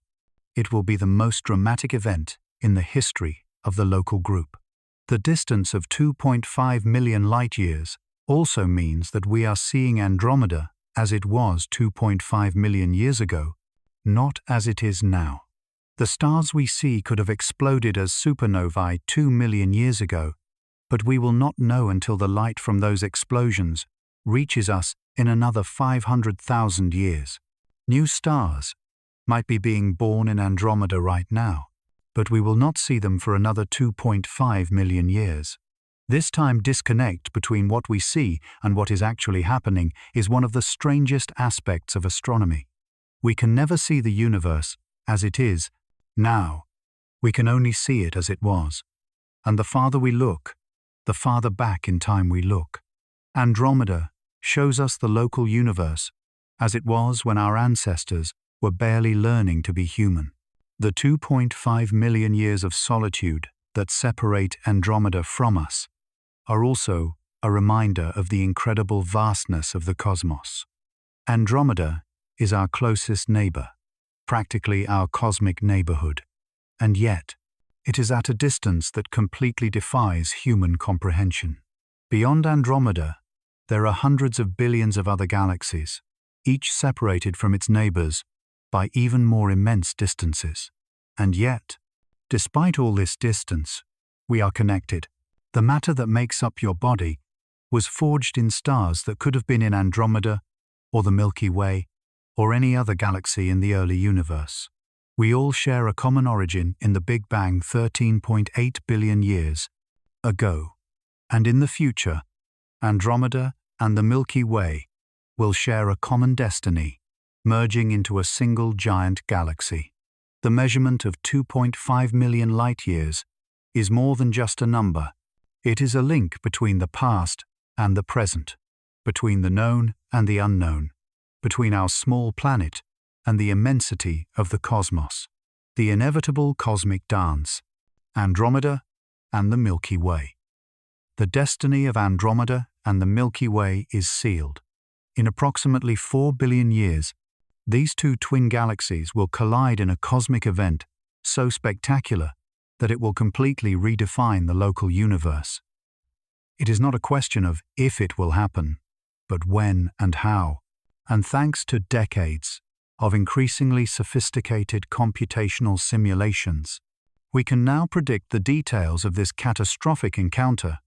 it will be the most dramatic event in the history of the local group. The distance of 2.5 million light-years also means that we are seeing Andromeda as it was 2.5 million years ago, not as it is now. The stars we see could have exploded as supernovae 2 million years ago, but we will not know until the light from those explosions reaches us in another 500,000 years. New stars might be being born in Andromeda right now, but we will not see them for another 2.5 million years. This time disconnect between what we see and what is actually happening is one of the strangest aspects of astronomy. We can never see the universe as it is now. We can only see it as it was. And the farther we look, the farther back in time we look. Andromeda shows us the local universe as it was when our ancestors were barely learning to be human. The 2.5 million years of solitude that separate Andromeda from us are also a reminder of the incredible vastness of the cosmos. Andromeda is our closest neighbor, practically our cosmic neighborhood, and yet it is at a distance that completely defies human comprehension. Beyond Andromeda, there are hundreds of billions of other galaxies, each separated from its neighbors by even more immense distances. And yet, despite all this distance, we are connected. The matter that makes up your body was forged in stars that could have been in Andromeda or the Milky Way or any other galaxy in the early universe. We all share a common origin in the Big Bang 13.8 billion years ago, and in the future, Andromeda and the Milky Way will share a common destiny, merging into a single giant galaxy. The measurement of 2.5 million light-years is more than just a number. It is a link between the past and the present, between the known and the unknown, between our small planet and the immensity of the cosmos. The inevitable cosmic dance, Andromeda and the Milky Way. The destiny of Andromeda and the Milky Way is sealed. In approximately 4 billion years, these two twin galaxies will collide in a cosmic event so spectacular that it will completely redefine the local universe. It is not a question of if it will happen, but when and how. And thanks to decades of increasingly sophisticated computational simulations, we can now predict the details of this catastrophic encounter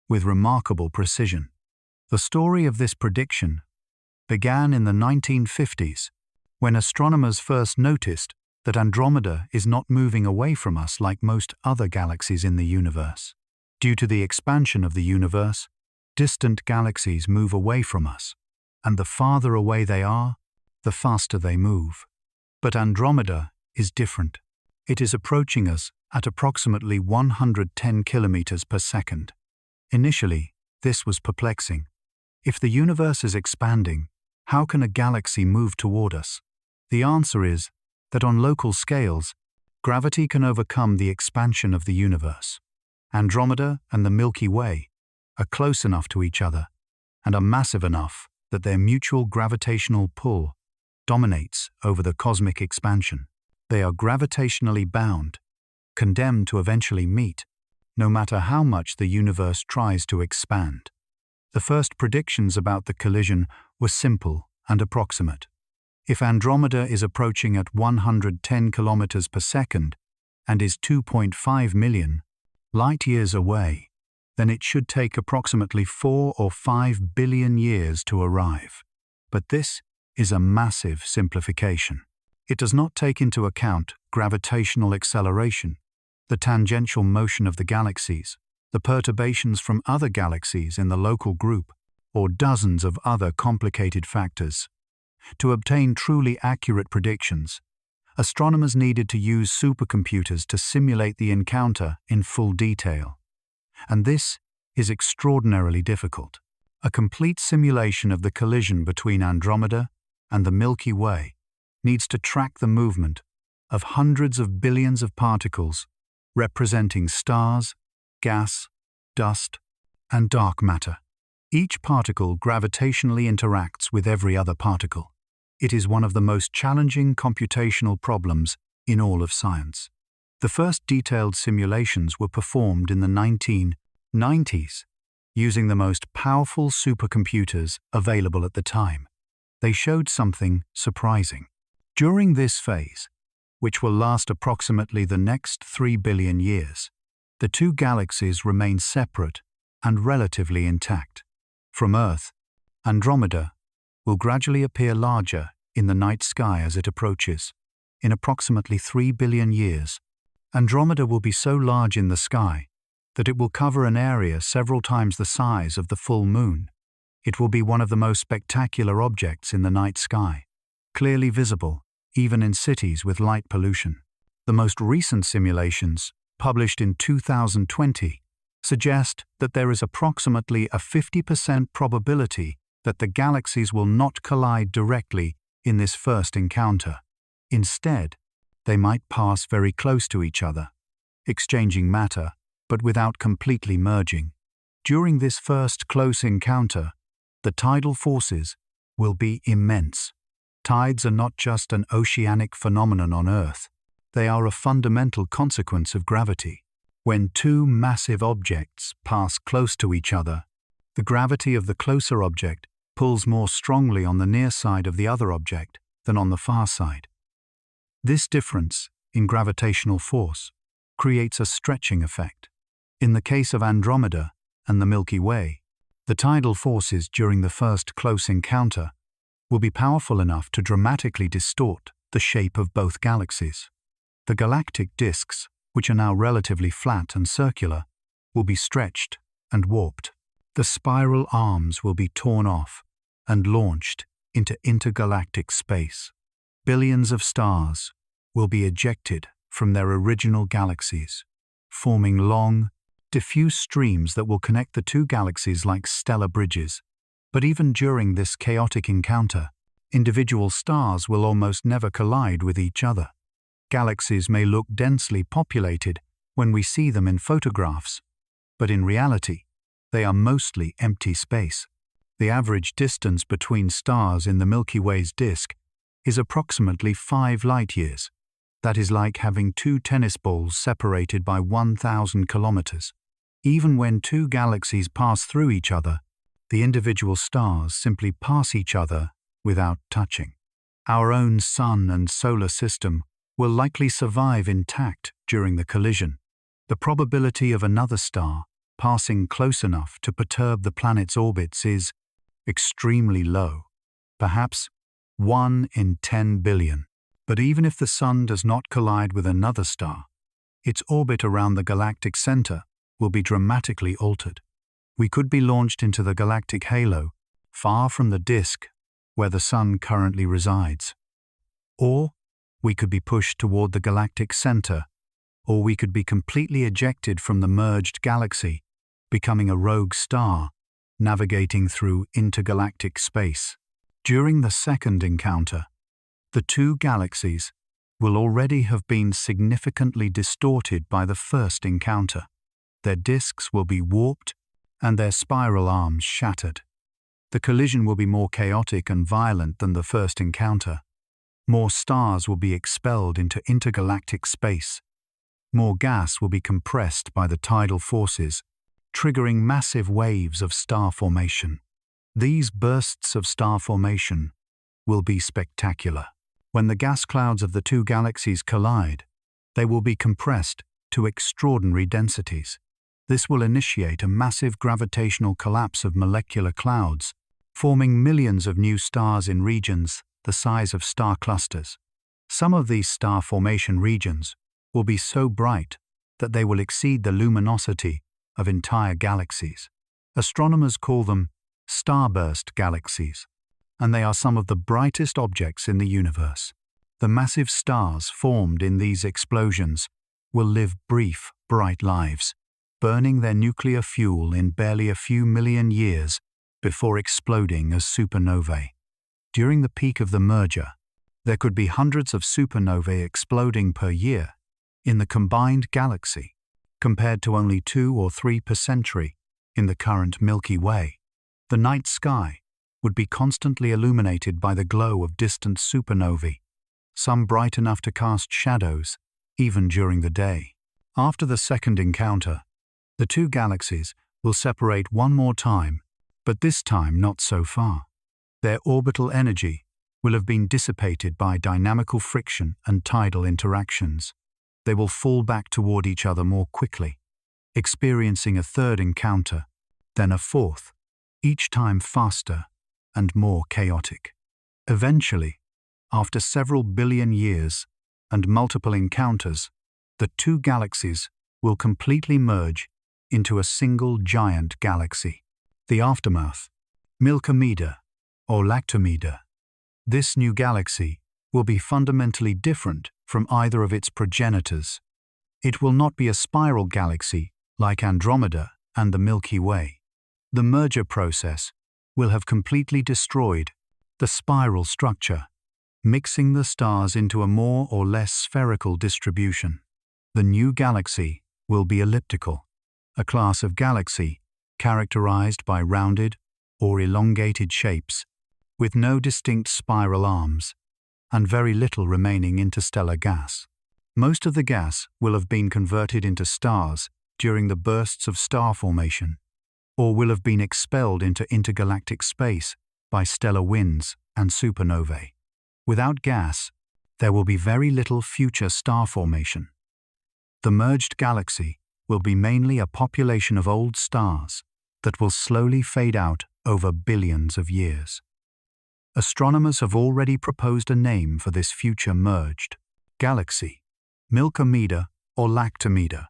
with remarkable precision. The story of this prediction began in the 1950s, when astronomers first noticed that Andromeda is not moving away from us like most other galaxies in the universe. Due to the expansion of the universe, distant galaxies move away from us, and the farther away they are, the faster they move. But Andromeda is different. It is approaching us at approximately 110 kilometers per second. Initially, this was perplexing. If the universe is expanding, how can a galaxy move toward us? The answer is that on local scales, gravity can overcome the expansion of the universe. Andromeda and the Milky Way are close enough to each other and are massive enough that their mutual gravitational pull dominates over the cosmic expansion. They are gravitationally bound, condemned to eventually meet, no matter how much the universe tries to expand. The first predictions about the collision were simple and approximate. If Andromeda is approaching at 110 kilometers per second and is 2.5 million light-years away, then it should take approximately 4 or 5 billion years to arrive. But this is a massive simplification. It does not take into account gravitational acceleration, the tangential motion of the galaxies, the perturbations from other galaxies in the local group, or dozens of other complicated factors. To obtain truly accurate predictions, Astronomers needed to use supercomputers to simulate the encounter in full detail. And this is extraordinarily difficult. A complete simulation of the collision between Andromeda and the Milky Way needs to track the movement of hundreds of billions of particles representing stars, gas, dust, and dark matter. Each particle gravitationally interacts with every other particle. It is one of the most challenging computational problems in all of science. The first detailed simulations were performed in the 1990s using the most powerful supercomputers available at the time. They showed something surprising. During this phase, which will last approximately the next 3 billion years, the two galaxies remain separate and relatively intact. From Earth, Andromeda will gradually appear larger in the night sky as it approaches. In approximately 3 billion years, Andromeda will be so large in the sky that it will cover an area several times the size of the full moon. It will be one of the most spectacular objects in the night sky, clearly visible even in cities with light pollution. The most recent simulations, published in 2020, suggest that there is approximately a 50% probability that the galaxies will not collide directly in this first encounter. Instead, they might pass very close to each other, exchanging matter, but without completely merging. During this first close encounter, the tidal forces will be immense. Tides are not just an oceanic phenomenon on Earth. They are a fundamental consequence of gravity. When two massive objects pass close to each other, the gravity of the closer object pulls more strongly on the near side of the other object than on the far side. This difference in gravitational force creates a stretching effect. In the case of Andromeda and the Milky Way, the tidal forces during the first close encounter will be powerful enough to dramatically distort the shape of both galaxies. The galactic disks, which are now relatively flat and circular, will be stretched and warped. The spiral arms will be torn off and launched into intergalactic space. Billions of stars will be ejected from their original galaxies, forming long, diffuse streams that will connect the two galaxies like stellar bridges. But even during this chaotic encounter, individual stars will almost never collide with each other. Galaxies may look densely populated when we see them in photographs, but in reality, they are mostly empty space. The average distance between stars in the Milky Way's disk is approximately 5 light-years. That is like having two tennis balls separated by 1,000 kilometers. Even when two galaxies pass through each other, the individual stars simply pass each other without touching. Our own sun and solar system will likely survive intact during the collision. The probability of another star passing close enough to perturb the planet's orbits is extremely low, perhaps 1 in 10 billion. But even if the Sun does not collide with another star, its orbit around the galactic center will be dramatically altered. We could be launched into the galactic halo, far from the disk where the Sun currently resides. Or we could be pushed toward the galactic center, or we could be completely ejected from the merged galaxy, becoming a rogue star, navigating through intergalactic space. During the second encounter, the two galaxies will already have been significantly distorted by the first encounter. Their disks will be warped and their spiral arms shattered. The collision will be more chaotic and violent than the first encounter. More stars will be expelled into intergalactic space. More gas will be compressed by the tidal forces, triggering massive waves of star formation. These bursts of star formation will be spectacular. When the gas clouds of the two galaxies collide, they will be compressed to extraordinary densities. This will initiate a massive gravitational collapse of molecular clouds, forming millions of new stars in regions the size of star clusters. Some of these star formation regions will be so bright that they will exceed the luminosity of entire galaxies. Astronomers call them starburst galaxies, and they are some of the brightest objects in the universe. The massive stars formed in these explosions will live brief, bright lives, burning their nuclear fuel in barely a few million years before exploding as supernovae. During the peak of the merger, there could be hundreds of supernovae exploding per year in the combined galaxy, compared to only 2 or 3 per century in the current Milky Way. The night sky would be constantly illuminated by the glow of distant supernovae, some bright enough to cast shadows even during the day. After the second encounter, the two galaxies will separate one more time, but this time not so far. Their orbital energy will have been dissipated by dynamical friction and tidal interactions. They will fall back toward each other more quickly, experiencing a third encounter, then a fourth, each time faster and more chaotic. Eventually, after several billion years and multiple encounters, the two galaxies will completely merge into a single giant galaxy. The aftermath, Milkomeda or Lactomeda. This new galaxy will be fundamentally different from either of its progenitors. It will not be a spiral galaxy like Andromeda and the Milky Way. The merger process will have completely destroyed the spiral structure, mixing the stars into a more or less spherical distribution. The new galaxy will be elliptical, a class of galaxy characterized by rounded or elongated shapes, with no distinct spiral arms, and very little remaining interstellar gas. Most of the gas will have been converted into stars during the bursts of star formation, or will have been expelled into intergalactic space by stellar winds and supernovae. Without gas, there will be very little future star formation. The merged galaxy will be mainly a population of old stars that will slowly fade out over billions of years. Astronomers have already proposed a name for this future merged galaxy, Milkomeda or Lactomeda,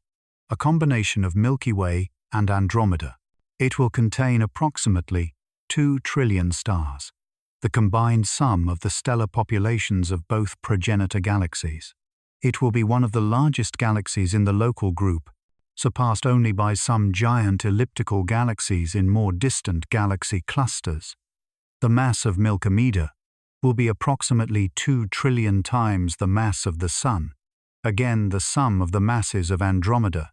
a combination of Milky Way and Andromeda. It will contain approximately 2 trillion stars, the combined sum of the stellar populations of both progenitor galaxies. It will be one of the largest galaxies in the local group, surpassed only by some giant elliptical galaxies in more distant galaxy clusters. The mass of Milkomeda will be approximately 2 trillion times the mass of the Sun, again the sum of the masses of Andromeda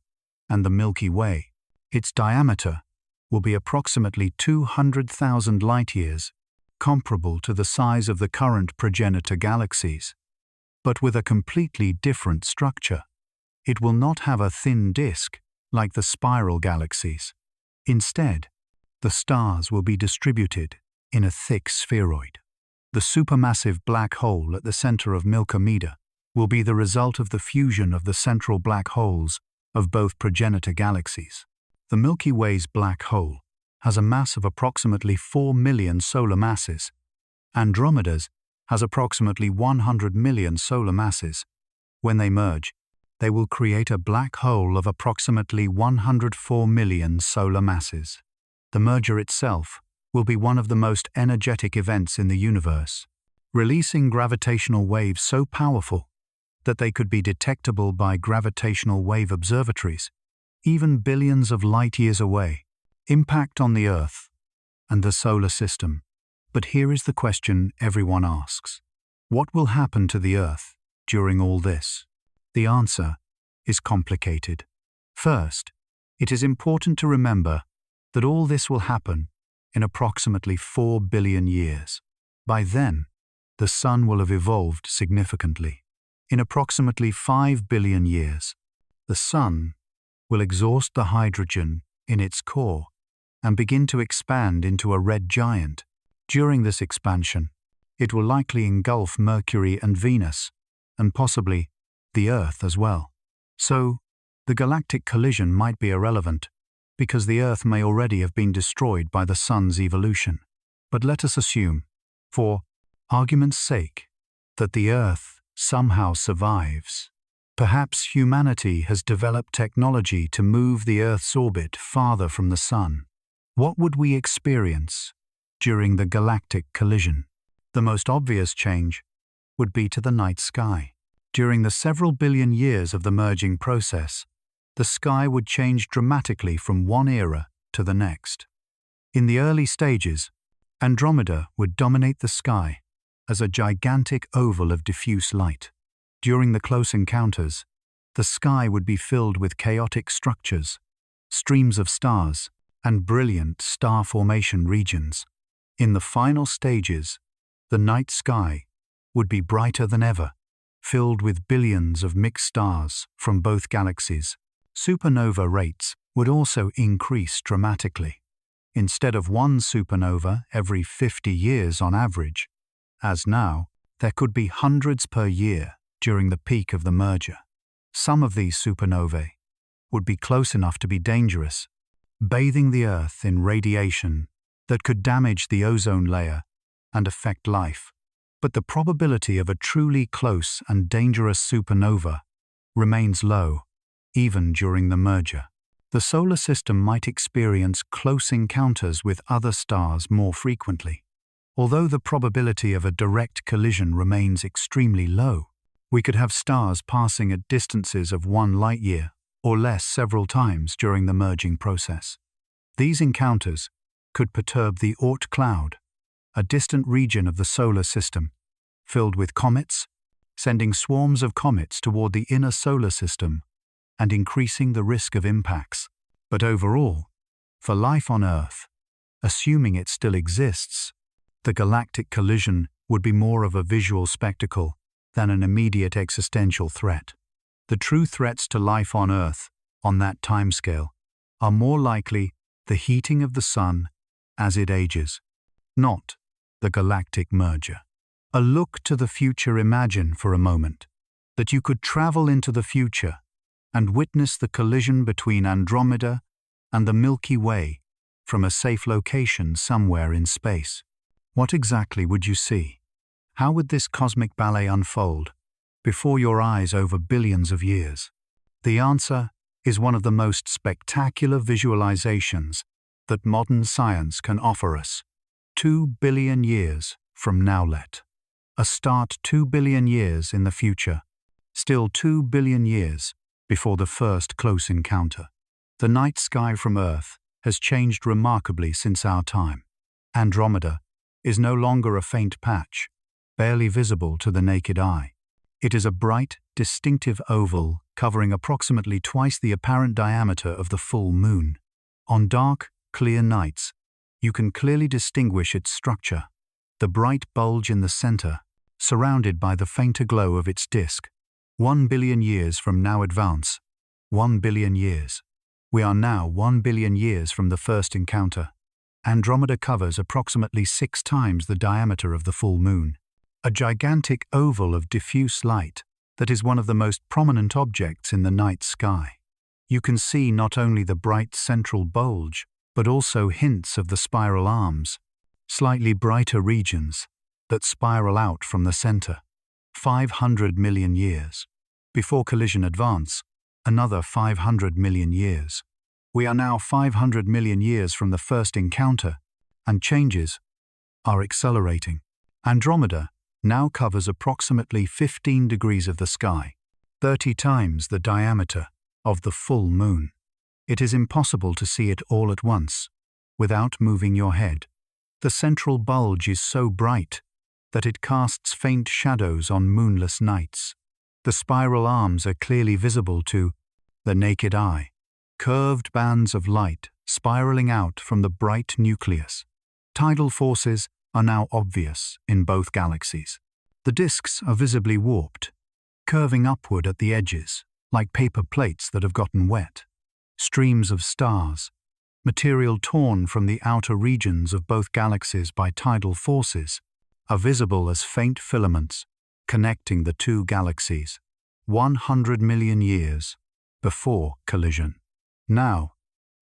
and the Milky Way. Its diameter will be approximately 200,000 light-years, comparable to the size of the current progenitor galaxies, but with a completely different structure. It will not have a thin disk like the spiral galaxies. Instead, the stars will be distributed in a thick spheroid. The supermassive black hole at the center of Milkomeda will be the result of the fusion of the central black holes of both progenitor galaxies. The Milky Way's black hole has a mass of approximately 4 million solar masses. Andromeda's has approximately 100 million solar masses. When they merge, they will create a black hole of approximately 104 million solar masses. The merger itself will be one of the most energetic events in the universe, releasing gravitational waves so powerful that they could be detectable by gravitational wave observatories, even billions of light-years away. Impact on the Earth and the solar system. But here is the question everyone asks. What will happen to the Earth during all this? The answer is complicated. First, it is important to remember that all this will happen in approximately 4 billion years. By then, the Sun will have evolved significantly. In approximately 5 billion years, the Sun will exhaust the hydrogen in its core and begin to expand into a red giant. During this expansion, it will likely engulf Mercury and Venus, and possibly the Earth as well. So, the galactic collision might be irrelevant, because the Earth may already have been destroyed by the Sun's evolution. But let us assume, for argument's sake, that the Earth somehow survives. Perhaps humanity has developed technology to move the Earth's orbit farther from the Sun. What would we experience during the galactic collision? The most obvious change would be to the night sky. During the several billion years of the merging process, the sky would change dramatically from one era to the next. In the early stages, Andromeda would dominate the sky as a gigantic oval of diffuse light. During the close encounters, the sky would be filled with chaotic structures, streams of stars, and brilliant star formation regions. In the final stages, the night sky would be brighter than ever, filled with billions of mixed stars from both galaxies. Supernova rates would also increase dramatically. Instead of one supernova every 50 years on average, as now, there could be hundreds per year during the peak of the merger. Some of these supernovae would be close enough to be dangerous, bathing the Earth in radiation that could damage the ozone layer and affect life. But the probability of a truly close and dangerous supernova remains low, even during the merger. The solar system might experience close encounters with other stars more frequently. Although the probability of a direct collision remains extremely low, we could have stars passing at distances of 1 light-year or less several times during the merging process. These encounters could perturb the Oort cloud, a distant region of the solar system, filled with comets, sending swarms of comets toward the inner solar system and increasing the risk of impacts. But overall, for life on Earth, assuming it still exists, the galactic collision would be more of a visual spectacle than an immediate existential threat. The true threats to life on Earth, on that timescale, are more likely the heating of the sun as it ages, not the galactic merger. A look to the future. Imagine for a moment that you could travel into the future and witness the collision between Andromeda and the Milky Way from a safe location somewhere in space. What exactly would you see? How would this cosmic ballet unfold before your eyes over billions of years? The answer is one of the most spectacular visualizations that modern science can offer us. 2 billion years from now. Let us start 2 billion years in the future, still 2 billion years before the first close encounter. The night sky from Earth has changed remarkably since our time. Andromeda is no longer a faint patch, barely visible to the naked eye. It is a bright, distinctive oval covering approximately twice the apparent diameter of the full moon. On dark, clear nights, you can clearly distinguish its structure, the bright bulge in the center, surrounded by the fainter glow of its disk. 1 billion years from now. Advance. 1 billion years. We are now 1 billion years from the first encounter. Andromeda covers approximately 6 times the diameter of the full moon, a gigantic oval of diffuse light that is one of the most prominent objects in the night sky. You can see not only the bright central bulge, but also hints of the spiral arms, slightly brighter regions that spiral out from the center. 500 million years. Before collision. Advance. Another 500 million years. We are now 500 million years from the first encounter, and changes are accelerating. Andromeda now covers approximately 15 degrees of the sky, 30 times the diameter of the full moon. It is impossible to see it all at once, without moving your head. The central bulge is so bright that it casts faint shadows on moonless nights. The spiral arms are clearly visible to the naked eye, curved bands of light spiraling out from the bright nucleus. Tidal forces are now obvious in both galaxies. The disks are visibly warped, curving upward at the edges, like paper plates that have gotten wet. Streams of stars, material torn from the outer regions of both galaxies by tidal forces, are visible as faint filaments connecting the two galaxies. 100 million years before collision. Now,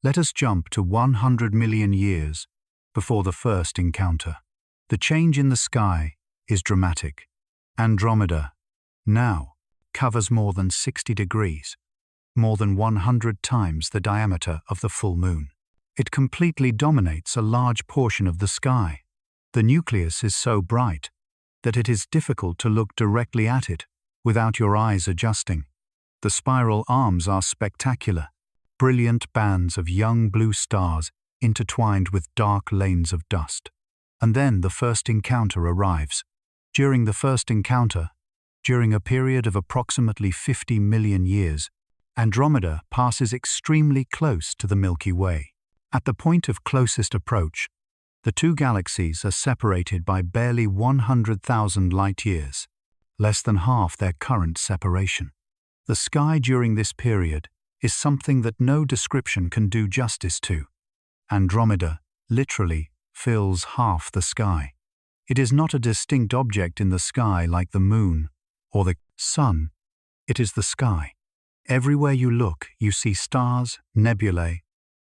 let us jump to 100 million years before the first encounter. The change in the sky is dramatic. Andromeda now covers more than 60 degrees, more than 100 times the diameter of the full moon. It completely dominates a large portion of the sky. The nucleus is so bright that it is difficult to look directly at it without your eyes adjusting. The spiral arms are spectacular, brilliant bands of young blue stars intertwined with dark lanes of dust. And then the first encounter arrives. During the first encounter, during a period of approximately 50 million years, Andromeda passes extremely close to the Milky Way. At the point of closest approach, the two galaxies are separated by barely 100,000 light-years, less than half their current separation. The sky during this period is something that no description can do justice to. Andromeda literally fills half the sky. It is not a distinct object in the sky like the moon or the sun. It is the sky. Everywhere you look, you see stars, nebulae,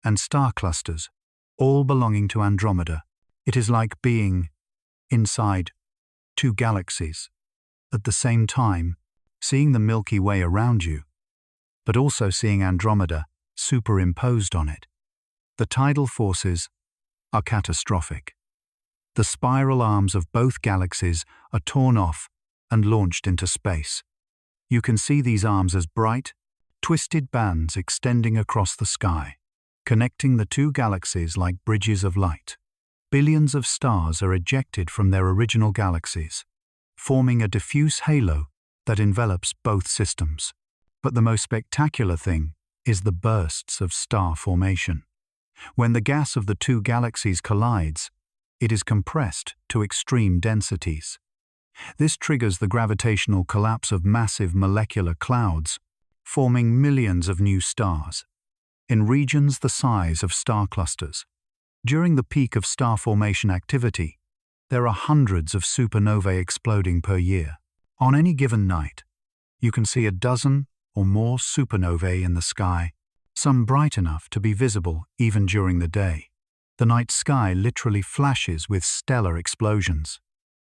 and star clusters, all belonging to Andromeda. It is like being inside two galaxies. At the same time, seeing the Milky Way around you, but also seeing Andromeda superimposed on it. The tidal forces are catastrophic. The spiral arms of both galaxies are torn off and launched into space. You can see these arms as bright, twisted bands extending across the sky, connecting the two galaxies like bridges of light. Billions of stars are ejected from their original galaxies, forming a diffuse halo that envelops both systems. But the most spectacular thing is the bursts of star formation. When the gas of the two galaxies collides, it is compressed to extreme densities. This triggers the gravitational collapse of massive molecular clouds, forming millions of new stars, in regions the size of star clusters. During the peak of star formation activity, there are hundreds of supernovae exploding per year. On any given night, you can see a dozen or more supernovae in the sky, some bright enough to be visible even during the day. The night sky literally flashes with stellar explosions.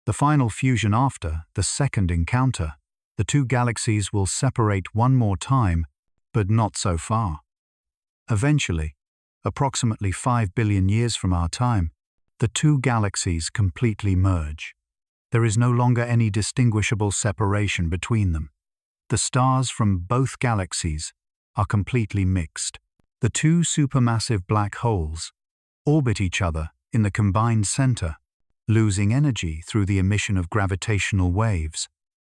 The final fusion after the second encounter, the two galaxies will separate one more time, but not so far. Eventually, approximately 5 billion years from our time, the two galaxies completely merge. There is no longer any distinguishable separation between them. The stars from both galaxies are completely mixed. The two supermassive black holes orbit each other in the combined center, losing energy through the emission of gravitational waves,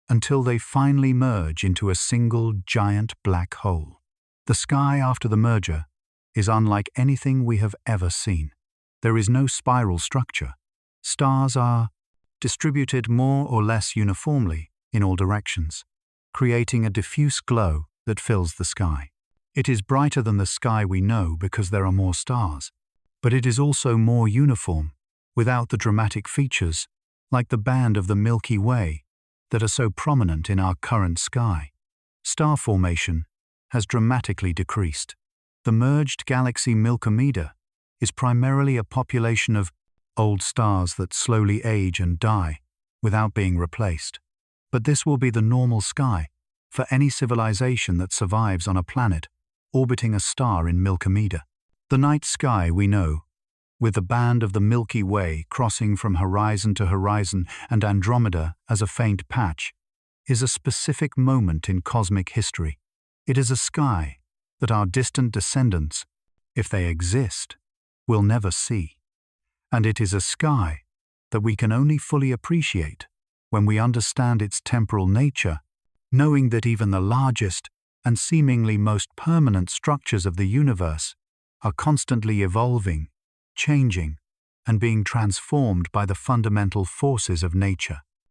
until they finally merge into a single giant black hole. The sky after the merger is unlike anything we have ever seen. There is no spiral structure. Stars are distributed more or less uniformly in all directions, creating a diffuse glow that fills the sky. It is brighter than the sky we know because there are more stars, but it is also more uniform, without the dramatic features, like the band of the Milky Way, that are so prominent in our current sky. Star formation has dramatically decreased. The merged galaxy Milkomeda is primarily a population of old stars that slowly age and die without being replaced. But this will be the normal sky for any civilization that survives on a planet orbiting a star in Milkomeda. The night sky we know, with the band of the Milky Way crossing from horizon to horizon and Andromeda as a faint patch, is a specific moment in cosmic history. It is a sky that our distant descendants, if they exist, will never see. And it is a sky that we can only fully appreciate when we understand its temporal nature, knowing that even the largest and seemingly most permanent structures of the universe are constantly evolving, changing, and being transformed by the fundamental forces of nature.